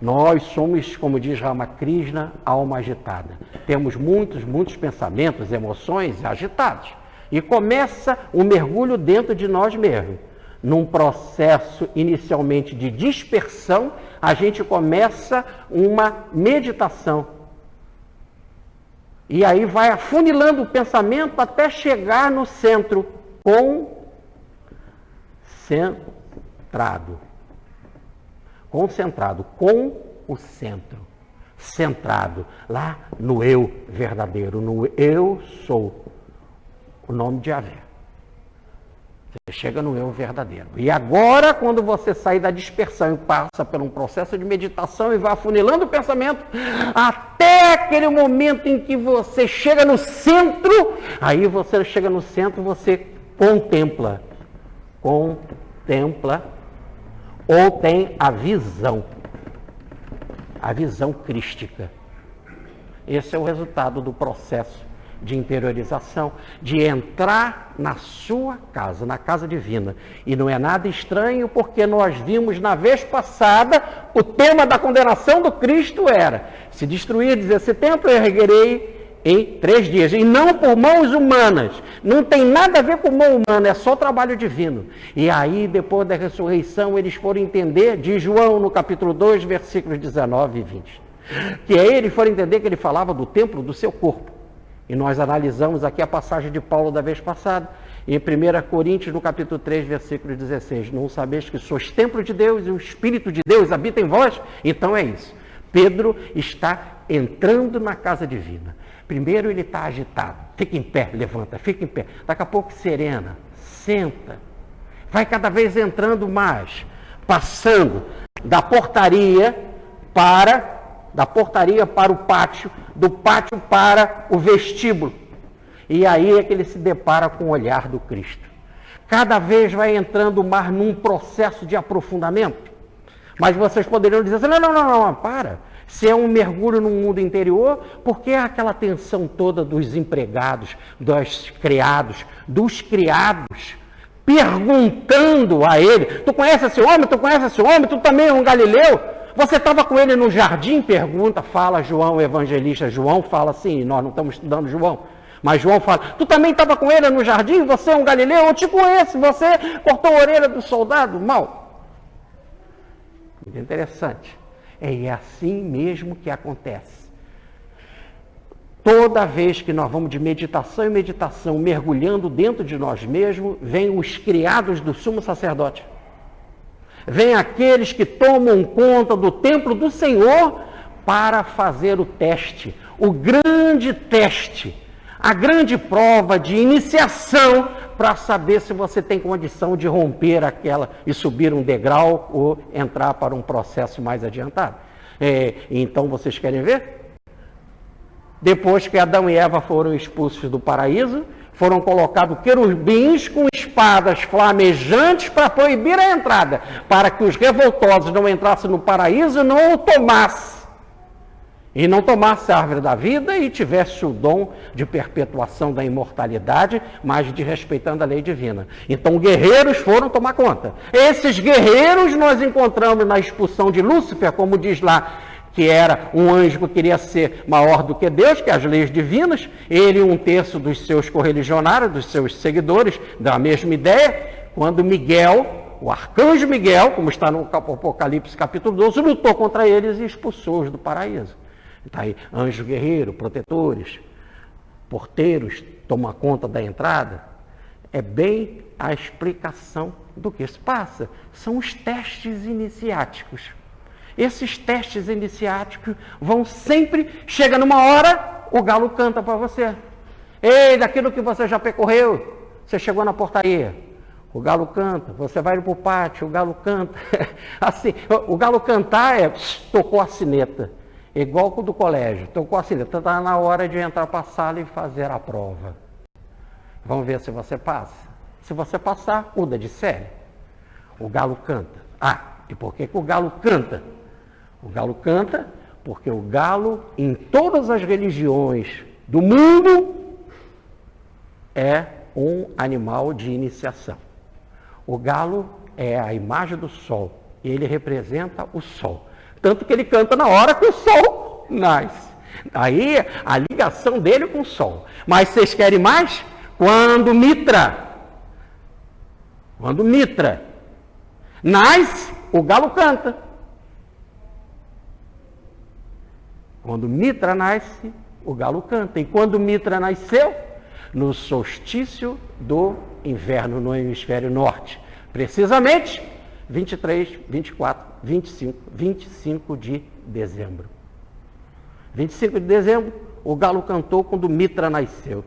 Nós somos, como diz Ramakrishna, alma agitada. Temos muitos pensamentos, emoções agitados. E começa o mergulho dentro de nós mesmos. Num processo inicialmente de dispersão, a gente começa uma meditação. E aí vai afunilando o pensamento até chegar no centro, concentrado, com o centro, centrado, lá no eu verdadeiro, no eu sou, o nome de Yahvé. Você chega no eu verdadeiro. E agora, quando você sai da dispersão e passa por um processo de meditação e vai afunilando o pensamento, até aquele momento em que você chega no centro, aí você chega no centro, você contempla, ou tem a visão crística. Esse é o resultado do processo de interiorização, de entrar na sua casa, na casa divina. E não é nada estranho, porque nós vimos na vez passada, o tema da condenação do Cristo era: se destruir, dizer, esse templo eu erguerei em 3 dias, e não por mãos humanas. Não tem nada a ver com mão humana, é só trabalho divino. E aí, depois da ressurreição, eles foram entender, de João, no capítulo 2, versículos 19 e 20. Que aí eles foram entender que ele falava do templo do seu corpo. E nós analisamos aqui a passagem de Paulo da vez passada, em 1 Coríntios, no capítulo 3, versículo 16. Não sabeis que sois templo de Deus e o Espírito de Deus habita em vós? Então é isso. Pedro está entrando na casa divina. Primeiro ele está agitado. Fica em pé, levanta, fica em pé. Daqui a pouco serena, senta. Vai cada vez entrando mais, passando da portaria para o pátio, do pátio para o vestíbulo. E aí é que ele se depara com o olhar do Cristo. Cada vez vai entrando mais num processo de aprofundamento. Mas vocês poderiam dizer assim, não, para. Se é um mergulho no mundo interior, por que aquela tensão toda dos empregados, dos criados, perguntando a ele, tu conhece esse homem? Tu conhece esse homem? Tu também é um galileu? Você estava com ele no jardim? Pergunta, fala João, o evangelista. João fala assim, nós não estamos estudando João, mas João fala, tu também estava com ele no jardim? Você é um galileu? Eu te conheço, você cortou a orelha do soldado? Mal. Muito interessante. É assim mesmo que acontece. Toda vez que nós vamos de meditação em meditação, mergulhando dentro de nós mesmos, vêm os criados do sumo sacerdote. Vêm aqueles que tomam conta do templo do Senhor para fazer o teste, o grande teste, a grande prova de iniciação para saber se você tem condição de romper aquela e subir um degrau ou entrar para um processo mais adiantado. Então vocês querem ver? Depois que Adão e Eva foram expulsos do paraíso, foram colocados querubins com espadas flamejantes para proibir a entrada, para que os revoltosos não entrassem no paraíso e não o tomassem. E não tomasse a árvore da vida e tivesse o dom de perpetuação da imortalidade, mas de respeitando a lei divina. Então guerreiros foram tomar conta. Esses guerreiros nós encontramos na expulsão de Lúcifer, como diz lá, que era um anjo que queria ser maior do que Deus, que as leis divinas. Ele e 1/3 dos seus correligionários, dos seus seguidores, da mesma ideia, quando Miguel, o arcanjo Miguel, como está no Apocalipse capítulo 12, lutou contra eles e expulsou-os do paraíso. Está aí, anjo guerreiro, protetores, porteiros, toma conta da entrada. É bem a explicação do que se passa. São os testes iniciáticos. Esses testes iniciáticos vão sempre, chega numa hora, o galo canta para você. Ei, daquilo que você já percorreu, você chegou na portaria, o galo canta, você vai para o pátio, o galo canta. Assim, o galo cantar tocou a sineta, igual o do colégio, tocou a sineta, está na hora de entrar para a sala e fazer a prova. Vamos ver se você passa. Se você passar, muda de série. O galo canta. E por que o galo canta? O galo canta porque o galo, em todas as religiões do mundo, é um animal de iniciação. O galo é a imagem do sol, e ele representa o sol. Tanto que ele canta na hora que o sol nasce. Aí a ligação dele com o sol. Mas vocês querem mais? Quando Mitra nasce, o galo canta. Quando Mitra nasce, o galo canta. E quando Mitra nasceu? No solstício do inverno no hemisfério norte. Precisamente 23, 24, 25 de dezembro. 25 de dezembro, o galo cantou quando Mitra nasceu.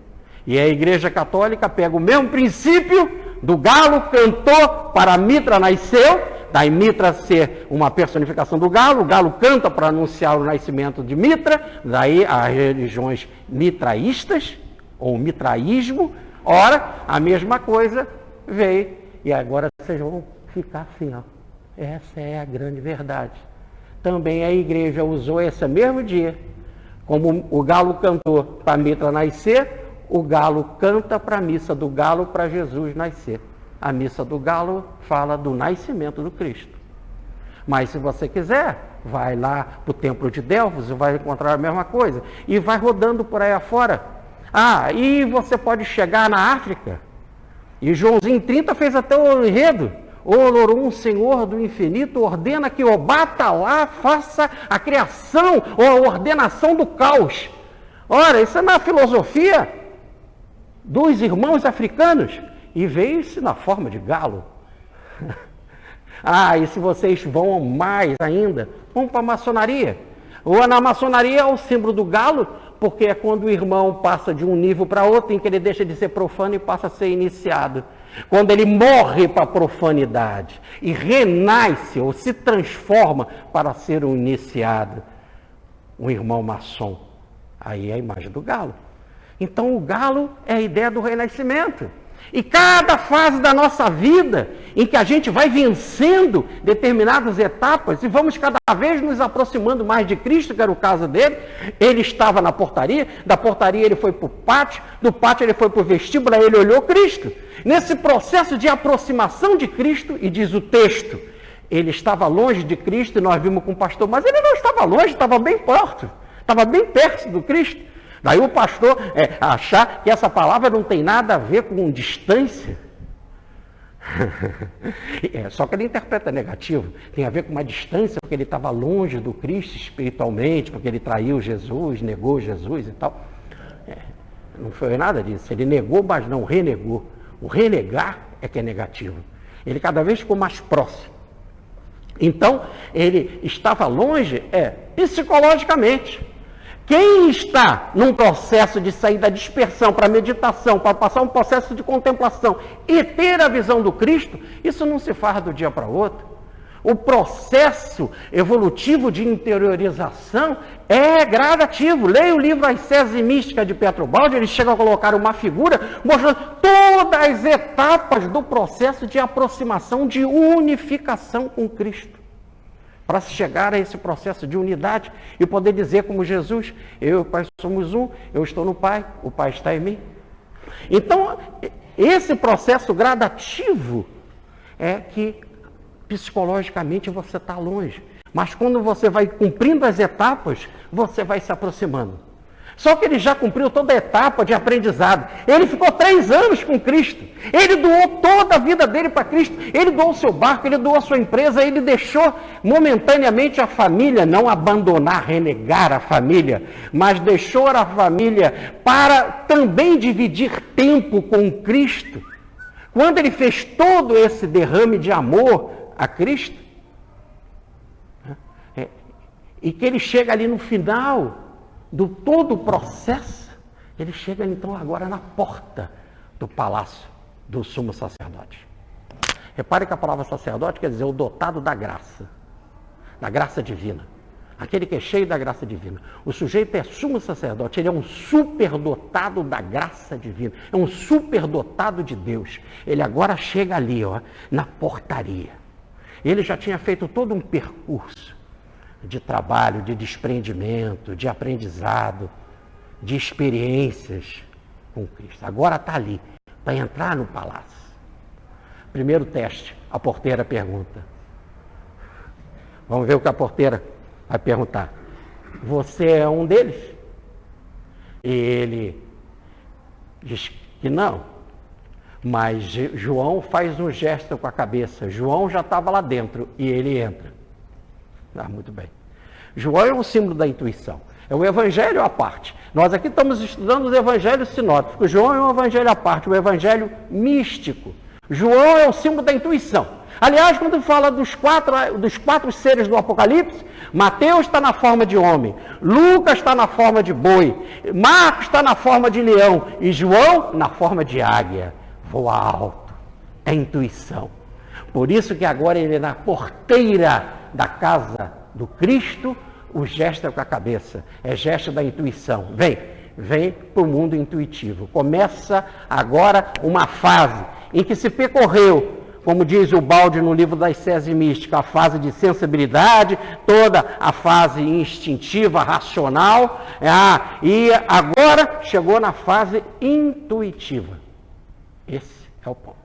E a Igreja Católica pega o mesmo princípio do galo cantou para Mitra nasceu, daí Mitra ser uma personificação do galo, o galo canta para anunciar o nascimento de Mitra, daí as religiões mitraístas, ou mitraísmo. Ora, a mesma coisa veio, e agora vocês vão ficar assim, ó. Essa é a grande verdade. Também a igreja usou esse mesmo dia, como o galo cantou para Mitra nascer, o galo canta para a missa do galo para Jesus nascer. A missa do galo fala do nascimento do Cristo. Mas se você quiser, vai lá para o templo de Delfos e vai encontrar a mesma coisa. E vai rodando por aí afora. E você pode chegar na África. E Joãozinho 30 fez até o enredo. O Olorum, Senhor do Infinito, ordena que Obatalá faça a criação ou a ordenação do caos. Ora, isso é na filosofia dos irmãos africanos. E veio-se na forma de galo. E se vocês vão mais ainda, vão para a maçonaria. Ou na maçonaria é o símbolo do galo, porque é quando o irmão passa de um nível para outro, em que ele deixa de ser profano e passa a ser iniciado. Quando ele morre para a profanidade e renasce ou se transforma para ser um iniciado, um irmão maçom. Aí é a imagem do galo. Então o galo é a ideia do renascimento. E cada fase da nossa vida em que a gente vai vencendo determinadas etapas e vamos cada vez nos aproximando mais de Cristo, que era o caso dele. Ele estava na portaria, da portaria ele foi para o pátio, do pátio ele foi para o vestíbulo, aí ele olhou Cristo. Nesse processo de aproximação de Cristo, e diz o texto, ele estava longe de Cristo, e nós vimos com o pastor, mas ele não estava longe, estava bem perto do Cristo. Daí o pastor achar que essa palavra não tem nada a ver com distância. Só que ele interpreta negativo. Tem a ver com uma distância, porque ele estava longe do Cristo espiritualmente, porque ele traiu Jesus, negou Jesus e tal. Não foi nada disso. Ele negou, mas não renegou. O renegar é que é negativo. Ele cada vez ficou mais próximo. Então, ele estava longe, psicologicamente. Quem está num processo de sair da dispersão para a meditação, para passar um processo de contemplação e ter a visão do Cristo, isso não se faz do dia para o outro. O processo evolutivo de interiorização é gradativo. Leia o livro Ascese Mística de Petrobaldi, ele chega a colocar uma figura mostrando todas as etapas do processo de aproximação, de unificação com Cristo. Para chegar a esse processo de unidade e poder dizer como Jesus, eu e o Pai somos um, eu estou no Pai, o Pai está em mim. Então, esse processo gradativo é que psicologicamente você está longe. Mas quando você vai cumprindo as etapas, você vai se aproximando. Só que ele já cumpriu toda a etapa de aprendizado. Ele ficou 3 anos com Cristo. Ele doou toda a vida dele para Cristo. Ele doou o seu barco, ele doou a sua empresa, ele deixou momentaneamente a família, não abandonar, renegar a família, mas deixou a família para também dividir tempo com Cristo. Quando ele fez todo esse derrame de amor a Cristo, e que ele chega ali no final do todo o processo, ele chega então agora na porta do palácio do sumo sacerdote. Repare que a palavra sacerdote quer dizer o dotado da graça divina. Aquele que é cheio da graça divina. O sujeito é sumo sacerdote, ele é um superdotado da graça divina, é um superdotado de Deus. Ele agora chega ali, na portaria. Ele já tinha feito todo um percurso de trabalho, de desprendimento, de aprendizado, de experiências com Cristo. Agora está ali, para entrar no palácio. Primeiro teste, a porteira pergunta. Vamos ver o que a porteira vai perguntar. Você é um deles? E ele diz que não. Mas João faz um gesto com a cabeça. João já estava lá dentro e ele entra. Muito bem. João é um símbolo da intuição. É um evangelho à parte. Nós aqui estamos estudando os evangelhos sinóticos. João é um evangelho à parte, um evangelho místico. João é o símbolo da intuição. Aliás, quando fala dos quatro seres do Apocalipse, Mateus está na forma de homem, Lucas está na forma de boi, Marcos está na forma de leão e João na forma de águia. Voa alto. É intuição. Por isso que agora ele é na porteira da casa do Cristo, o gesto é com a cabeça, é gesto da intuição. Vem para o mundo intuitivo. Começa agora uma fase em que se percorreu, como diz o Balde no livro das Sese Místicas, a fase de sensibilidade, toda a fase instintiva, racional, e agora chegou na fase intuitiva. Esse é o ponto.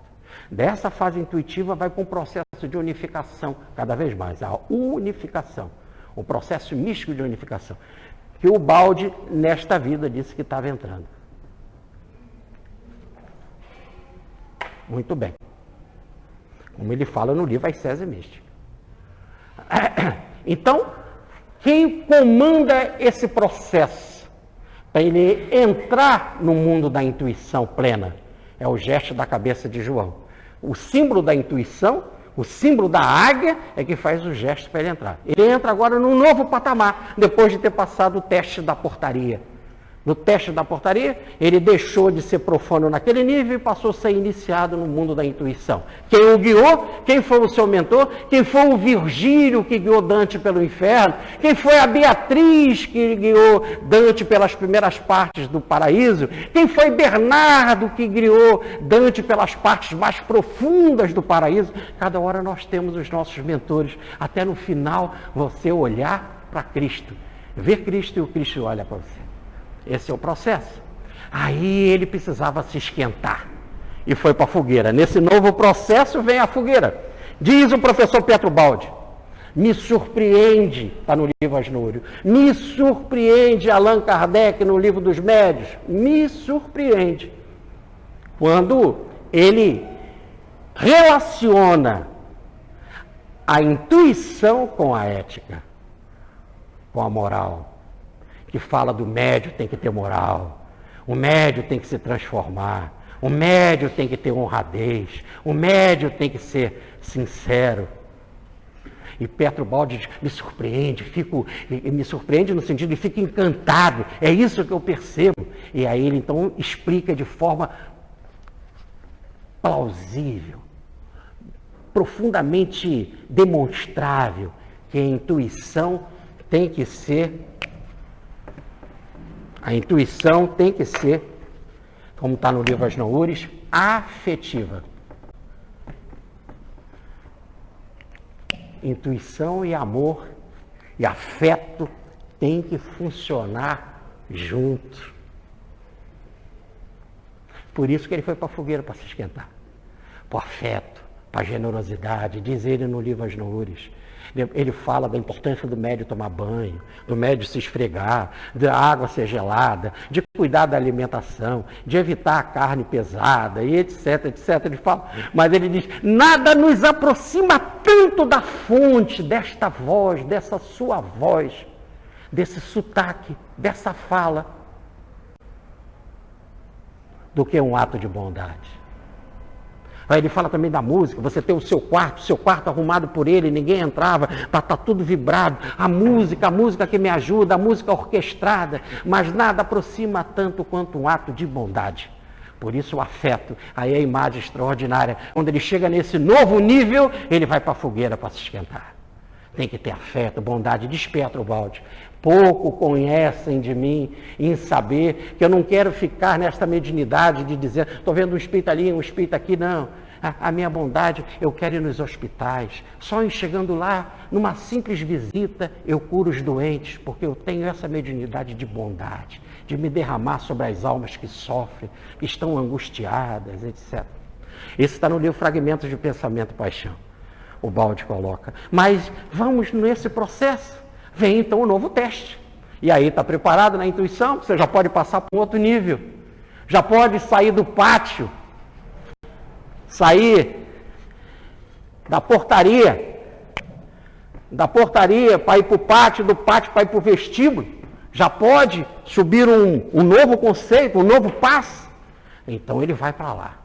Dessa fase intuitiva vai para um processo de unificação, cada vez mais, a unificação, o processo místico de unificação, que o Balde, nesta vida, disse que estava entrando. Muito bem. Como ele fala no livro As Sese Místicas. Então, quem comanda esse processo para ele entrar no mundo da intuição plena é o gesto da cabeça de João. O símbolo da intuição, o símbolo da águia é que faz o gesto para ele entrar. Ele entra agora num novo patamar, depois de ter passado o teste da portaria. No teste da portaria, ele deixou de ser profano naquele nível e passou a ser iniciado no mundo da intuição. Quem o guiou, quem foi o seu mentor, quem foi o Virgílio que guiou Dante pelo inferno, quem foi a Beatriz que guiou Dante pelas primeiras partes do paraíso, quem foi Bernardo que guiou Dante pelas partes mais profundas do paraíso. Cada hora nós temos os nossos mentores, até no final você olhar para Cristo, ver Cristo e o Cristo olha para você. Esse é o processo. Aí ele precisava se esquentar e foi para a fogueira. Nesse novo processo vem a fogueira. Diz o professor Pietro Baldi, me surpreende, está no livro Asnúrio, me surpreende Allan Kardec no livro dos Médios, me surpreende quando ele relaciona a intuição com a ética, com a moral, que fala do médio tem que ter moral, o médio tem que se transformar, o médio tem que ter honradez, o médio tem que ser sincero. E Pietro Baldi me surpreende no sentido de fico encantado, é isso que eu percebo. E aí ele então explica de forma plausível, profundamente demonstrável, que a intuição tem que ser, como está no livro As Naures, afetiva. Intuição e amor e afeto têm que funcionar juntos. Por isso que ele foi para a fogueira para se esquentar. Para o afeto, para a generosidade. Diz ele no livro As Noures. Ele fala da importância do médio tomar banho, do médio se esfregar, da água ser gelada, de cuidar da alimentação, de evitar a carne pesada, e etc, etc. Ele fala, mas ele diz, nada nos aproxima tanto da fonte, desta voz, dessa sua voz, desse sotaque, dessa fala, do que um ato de bondade. Aí ele fala também da música, você tem o seu quarto arrumado por ele, ninguém entrava, tá tudo vibrado, a música que me ajuda, a música orquestrada, mas nada aproxima tanto quanto um ato de bondade. Por isso o afeto, aí a imagem extraordinária, quando ele chega nesse novo nível, ele vai para a fogueira para se esquentar. Tem que ter afeto, bondade, desperta o balde. Pouco conhecem de mim em saber que eu não quero ficar nesta mediunidade de dizer, estou vendo um espírito ali, um espírito aqui, não. A minha bondade, eu quero ir nos hospitais. Só em chegando lá, numa simples visita, eu curo os doentes, porque eu tenho essa mediunidade de bondade, de me derramar sobre as almas que sofrem, que estão angustiadas, etc. Isso está no livro Fragmentos de Pensamento e Paixão. O balde coloca. Mas vamos nesse processo. Vem então o novo teste. E aí está preparado na intuição, você já pode passar para um outro nível. Já pode sair do pátio, sair da portaria para ir para o pátio, do pátio para ir para o vestíbulo. Já pode subir um novo conceito, um novo passo. Então ele vai para lá.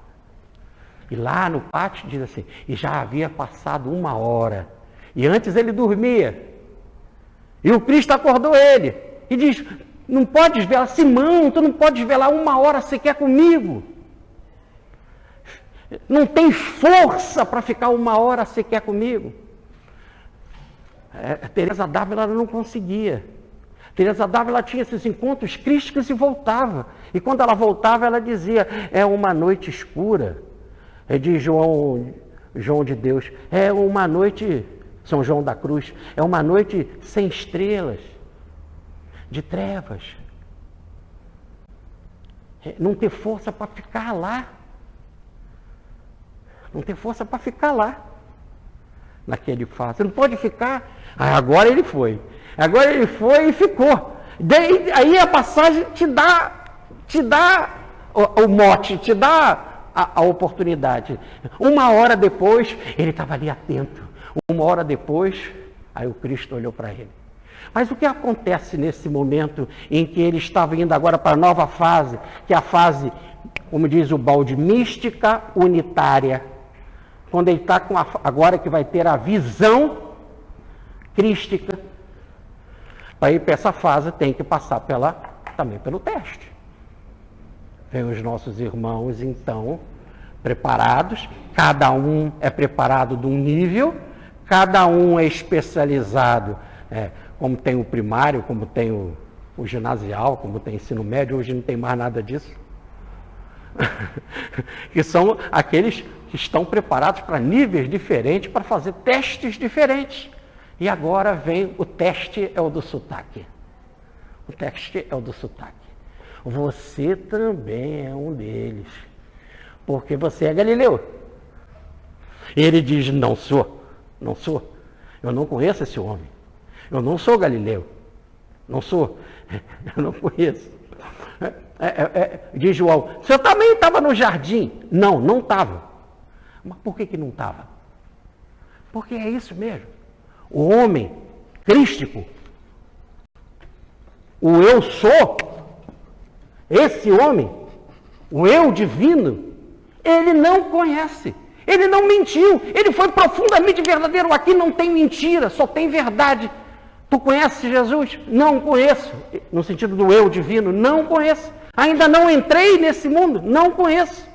E lá no pátio diz assim, e já havia passado 1 hora. E antes ele dormia. E o Cristo acordou ele. E diz, não pode desvelar, Simão, tu não pode desvelar 1 hora sequer comigo. Não tem força para ficar 1 hora sequer comigo. Teresa d'Ávila não conseguia. Teresa d'Ávila tinha esses encontros crísticos e voltava. E quando ela voltava, ela dizia, é uma noite escura. É de João de Deus, é uma noite, São João da Cruz, é uma noite sem estrelas, de trevas. Não ter força para ficar lá. Não ter força para ficar lá. Naquele fato. Você não pode ficar. Agora ele foi. Agora ele foi e ficou. Daí, aí a passagem te dá o mote, te dá a oportunidade. 1 hora depois, ele estava ali atento. 1 hora depois, aí o Cristo olhou para ele. Mas o que acontece nesse momento em que ele estava indo agora para a nova fase, que é a fase, como diz o balde, mística unitária. Quando ele está agora que vai ter a visão crística. Para ir para essa fase tem que passar também pelo teste. Vem os nossos irmãos, então, preparados. Cada um é preparado de um nível, cada um é especializado, como tem o primário, como tem o ginasial, como tem ensino médio, hoje não tem mais nada disso. Que são aqueles que estão preparados para níveis diferentes, para fazer testes diferentes. E agora vem o teste, é o do sotaque. O teste é o do sotaque. Você também é um deles, porque você é Galileu. Ele diz, não sou, eu não conheço esse homem, eu não sou Galileu, não sou, eu não conheço. Diz João, você também estava no jardim? Não estava. Mas por que não estava? Porque é isso mesmo, o homem crístico, o eu sou, esse homem, o eu divino, ele não conhece, ele não mentiu, ele foi profundamente verdadeiro. Aqui não tem mentira, só tem verdade. Tu conheces Jesus? Não conheço, no sentido do eu divino, não conheço. Ainda não entrei nesse mundo, não conheço.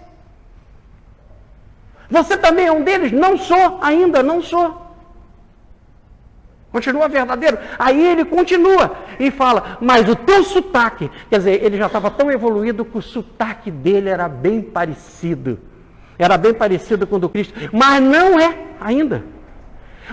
Você também é um deles? Não sou, ainda não sou. Continua verdadeiro? Aí ele continua e fala, mas o teu sotaque, quer dizer, ele já estava tão evoluído que o sotaque dele era bem parecido. Era bem parecido com o do Cristo, mas não é ainda.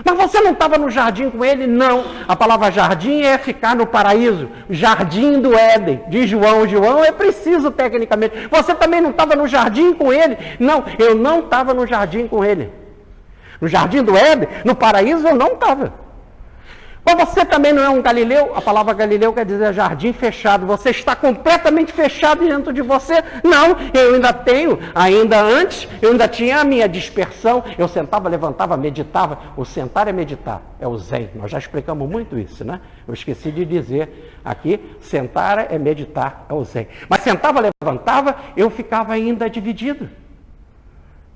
Mas você não estava no jardim com ele? Não. A palavra jardim é ficar no paraíso. Jardim do Éden, de João. João é preciso tecnicamente. Você também não estava no jardim com ele? Não, eu não estava no jardim com ele. No jardim do Éden, no paraíso, eu não estava. Mas você também não é um Galileu? A palavra Galileu quer dizer jardim fechado. Você está completamente fechado dentro de você? Não, eu ainda tenho, ainda antes, eu ainda tinha a minha dispersão. Eu sentava, levantava, meditava. O sentar é meditar, é o zen. Nós já explicamos muito isso, né? Eu esqueci de dizer aqui, sentar é meditar, é o zen. Mas sentava, levantava, eu ficava ainda dividido.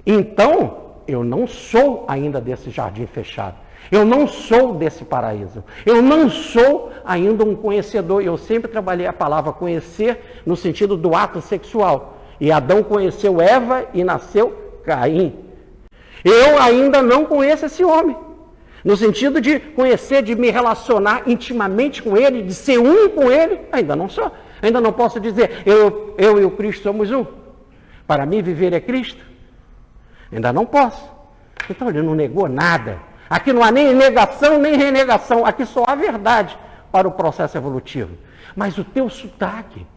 Então, eu não sou ainda desse jardim fechado. Eu não sou desse paraíso. Eu não sou ainda um conhecedor. Eu sempre trabalhei a palavra conhecer no sentido do ato sexual. E Adão conheceu Eva e nasceu Caim. Eu ainda não conheço esse homem. No sentido de conhecer, de me relacionar intimamente com ele, de ser um com ele, ainda não sou. Ainda não posso dizer, eu e o Cristo somos um. Para mim, viver é Cristo. Ainda não posso. Então, ele não negou nada. Aqui não há nem negação, nem renegação. Aqui só há verdade para o processo evolutivo. Mas o teu sotaque,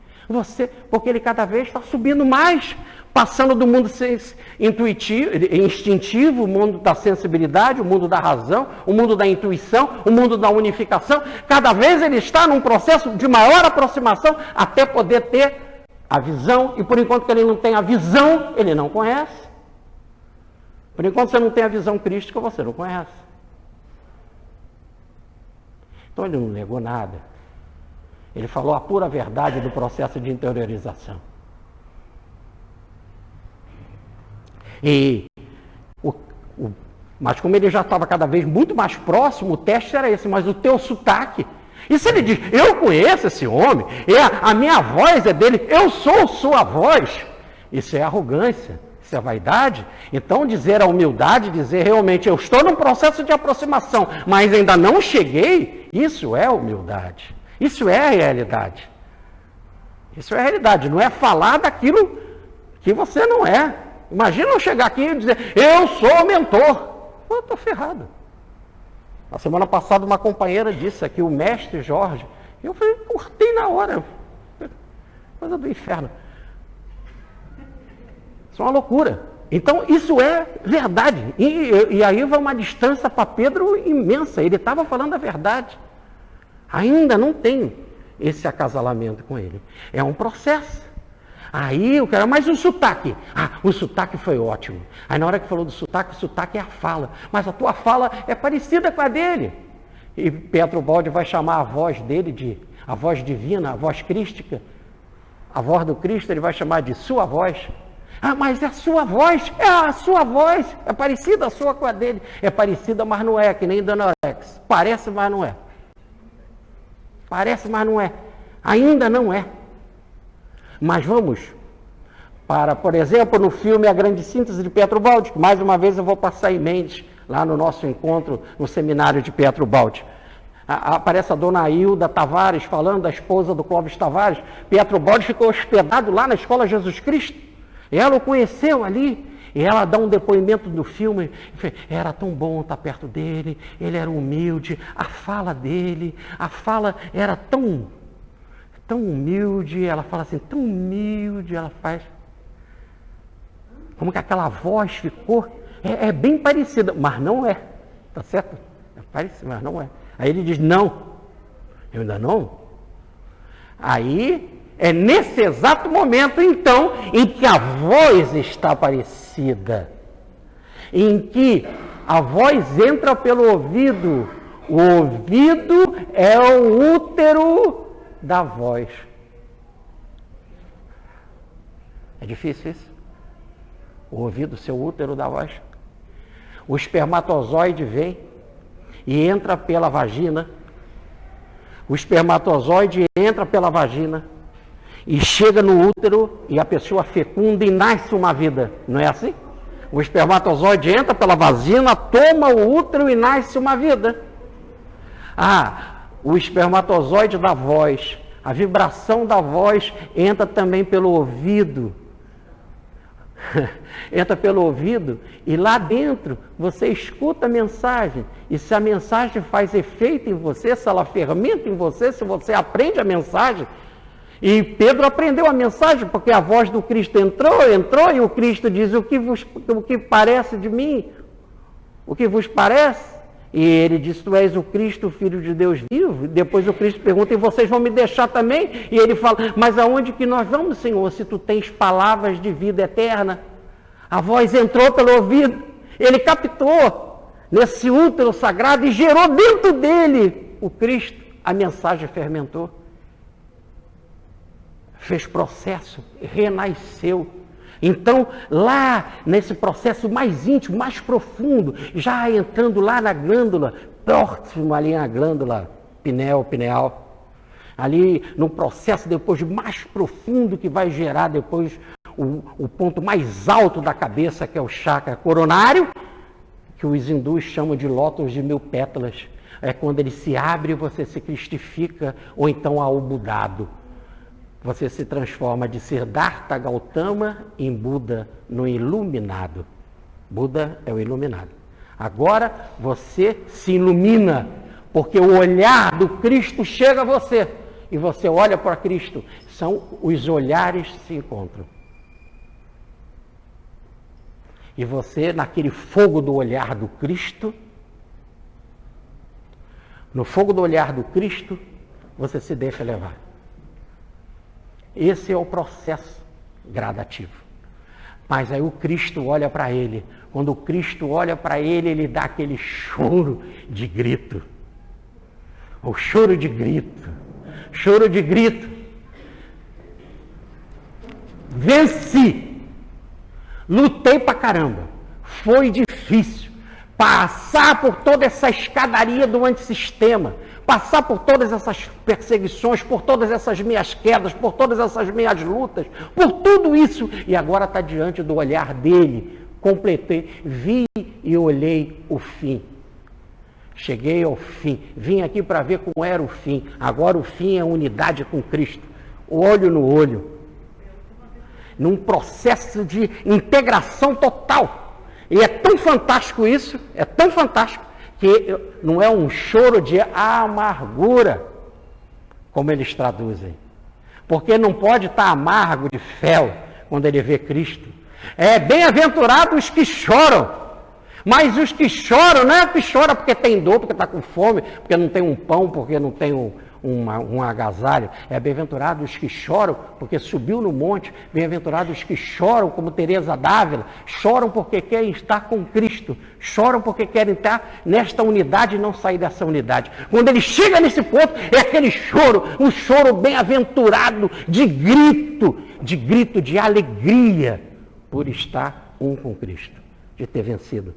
porque ele cada vez está subindo mais, passando do mundo intuitivo, instintivo, o mundo da sensibilidade, o mundo da razão, o mundo da intuição, o mundo da unificação. Cada vez ele está num processo de maior aproximação até poder ter a visão. E por enquanto que ele não tem a visão, ele não conhece. Por enquanto você não tem a visão crística, você não conhece. Então ele não negou nada. Ele falou a pura verdade do processo de interiorização. Mas como ele já estava cada vez muito mais próximo, o teste era esse, mas o teu sotaque. E se ele diz, eu conheço esse homem, a minha voz é dele, eu sou sua voz, isso é arrogância. Isso é vaidade? Então dizer a humildade, dizer realmente eu estou num processo de aproximação, mas ainda não cheguei, isso é humildade. Isso é a realidade. Isso é a realidade, não é falar daquilo que você não é. Imagina eu chegar aqui e dizer, eu sou mentor. Eu estou ferrado. Na semana passada uma companheira disse aqui, o mestre Jorge, eu falei, cortei na hora. Coisa do inferno. Isso é uma loucura. Então, isso é verdade. E aí vai uma distância para Pedro imensa. Ele estava falando a verdade. Ainda não tenho esse acasalamento com ele. É um processo. Aí eu quero, mas o sotaque? O sotaque foi ótimo. Aí na hora que falou do sotaque, o sotaque é a fala. Mas a tua fala é parecida com a dele. E Pedro Baldi vai chamar a voz dele de a voz divina, a voz crística. A voz do Cristo ele vai chamar de sua voz. Mas é a sua voz, é parecida a sua com a dele. É parecida, mas não é, que nem Danorex. Parece, mas não é. Parece, mas não é. Ainda não é. Mas vamos para, por exemplo, no filme A Grande Síntese de Pietro Baldi, que mais uma vez eu vou passar em mente, lá no nosso encontro no seminário de Pietro Baldi. Aparece a dona Hilda Tavares falando, da esposa do Clóvis Tavares. Pietro Baldi ficou hospedado lá na Escola Jesus Cristo. Ela o conheceu ali, e ela dá um depoimento do filme, era tão bom estar perto dele, ele era humilde, a fala dele, era tão humilde, ela fala assim, tão humilde, ela faz, como que aquela voz ficou, é bem parecida, mas não é, tá certo? É parecido, mas não é. Aí ele diz, não, eu ainda não. Aí, é nesse exato momento, então, em que a voz está parecida, em que a voz entra pelo ouvido, o ouvido é o útero da voz. É difícil isso? O ouvido, seu útero da voz. O espermatozoide vem e entra pela vagina. O espermatozoide entra pela vagina e chega no útero e a pessoa fecunda e nasce uma vida. Não é assim? O espermatozoide entra pela vagina, toma o útero e nasce uma vida. O espermatozoide da voz, a vibração da voz entra também pelo ouvido. Entra pelo ouvido e lá dentro você escuta a mensagem. E se a mensagem faz efeito em você, se ela fermenta em você, se você aprende a mensagem. E Pedro aprendeu a mensagem porque a voz do Cristo entrou e o Cristo diz o que parece de mim. o que vos parece? E ele diz, tu és o Cristo, o Filho de Deus vivo. Depois o Cristo pergunta, e vocês vão me deixar também? E ele fala, mas aonde que nós vamos, Senhor, se tu tens palavras de vida eterna? A voz entrou pelo ouvido, ele captou nesse útero sagrado e gerou dentro dele o Cristo. A mensagem fermentou, fez processo, renasceu. Então, lá nesse processo mais íntimo, mais profundo, já entrando lá na glândula, próximo ali na glândula pineal, ali no processo depois mais profundo que vai gerar depois o ponto mais alto da cabeça, que é o chakra coronário, que os hindus chamam de lótus de 1000 pétalas. É quando ele se abre e você se cristifica, ou então ao-budado. Você se transforma de Siddhartha Gautama em Buda, no iluminado. Buda é o iluminado. Agora você se ilumina, porque o olhar do Cristo chega a você. E você olha para Cristo. Os olhares se encontram. E você, naquele fogo do olhar do Cristo, no fogo do olhar do Cristo, você se deixa levar. Esse é o processo gradativo. Mas aí o Cristo olha para ele. Quando o Cristo olha para ele, ele dá aquele choro de grito. O choro de grito. Choro de grito. Venci. Lutei pra caramba. Foi difícil. Passar por toda essa escadaria do antissistema. Passar por todas essas perseguições, por todas essas minhas quedas, por todas essas minhas lutas, por tudo isso. E agora está diante do olhar dele. Completei, vi e olhei o fim. Cheguei ao fim. Vim aqui para ver como era o fim. Agora o fim é a unidade com Cristo. Olho no olho. Num processo de integração total. E é tão fantástico isso, é tão fantástico, que não é um choro de amargura, como eles traduzem. Porque não pode estar amargo de fel quando ele vê Cristo. É bem-aventurado os que choram. Mas os que choram, não é que chora porque tem dor, porque está com fome, porque não tem um pão, porque não tem um agasalho. É bem-aventurado os que choram porque subiu no monte. Bem-aventurado os que choram, como Teresa d'Ávila. Choram porque querem estar com Cristo. Choram porque querem estar nesta unidade e não sair dessa unidade. Quando ele chega nesse ponto, é aquele choro, um choro bem-aventurado de grito de alegria por estar um com Cristo, de ter vencido.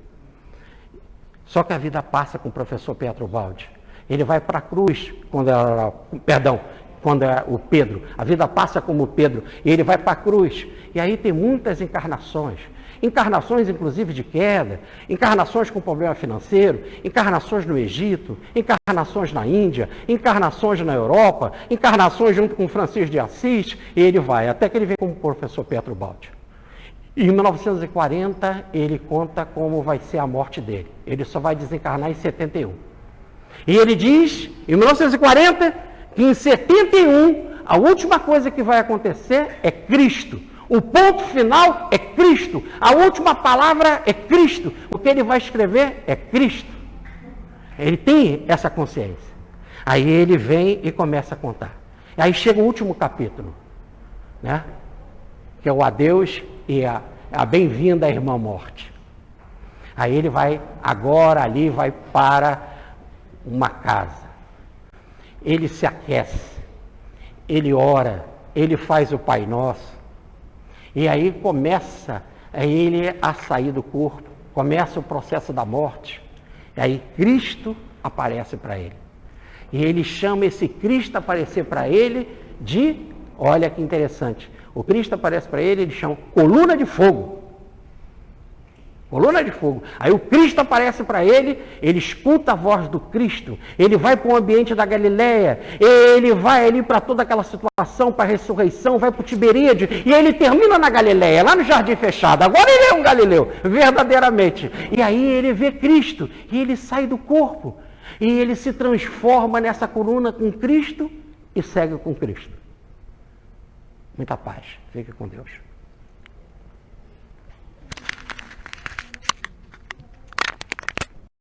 Só que a vida passa com o professor Pietro Baldi. Ele vai para a cruz, quando é o Pedro. A vida passa como o Pedro, e ele vai para a cruz. E aí tem muitas encarnações. Encarnações, inclusive, de queda, encarnações com problema financeiro, encarnações no Egito, encarnações na Índia, encarnações na Europa, encarnações junto com Francisco de Assis, e ele vai, até que ele vem como professor Pietro Baldi. Em 1940, ele conta como vai ser a morte dele. Ele só vai desencarnar em 71. E ele diz, em 1940, que em 71, a última coisa que vai acontecer é Cristo. O ponto final é Cristo. A última palavra é Cristo. O que ele vai escrever é Cristo. Ele tem essa consciência. Aí ele vem e começa a contar. Aí chega o último capítulo, né? Que é o adeus e a bem-vinda à irmã morte. Aí ele vai, agora ali, vai para uma casa. Ele se aquece, ele ora, ele faz o Pai Nosso. E aí começa ele a sair do corpo, começa o processo da morte. E aí Cristo aparece para ele. E ele chama esse Cristo aparecer para ele de, olha que interessante, o Cristo aparece para ele, ele chama coluna de fogo. Coluna de fogo. Aí o Cristo aparece para ele, ele escuta a voz do Cristo, ele vai para o ambiente da Galileia, ele vai ali para toda aquela situação, para a ressurreição, vai para o Tiberíade, e ele termina na Galileia, lá no Jardim Fechado. Agora ele é um galileu, verdadeiramente. E aí ele vê Cristo, e ele sai do corpo, e ele se transforma nessa coluna com Cristo e segue com Cristo. Muita paz. Fique com Deus.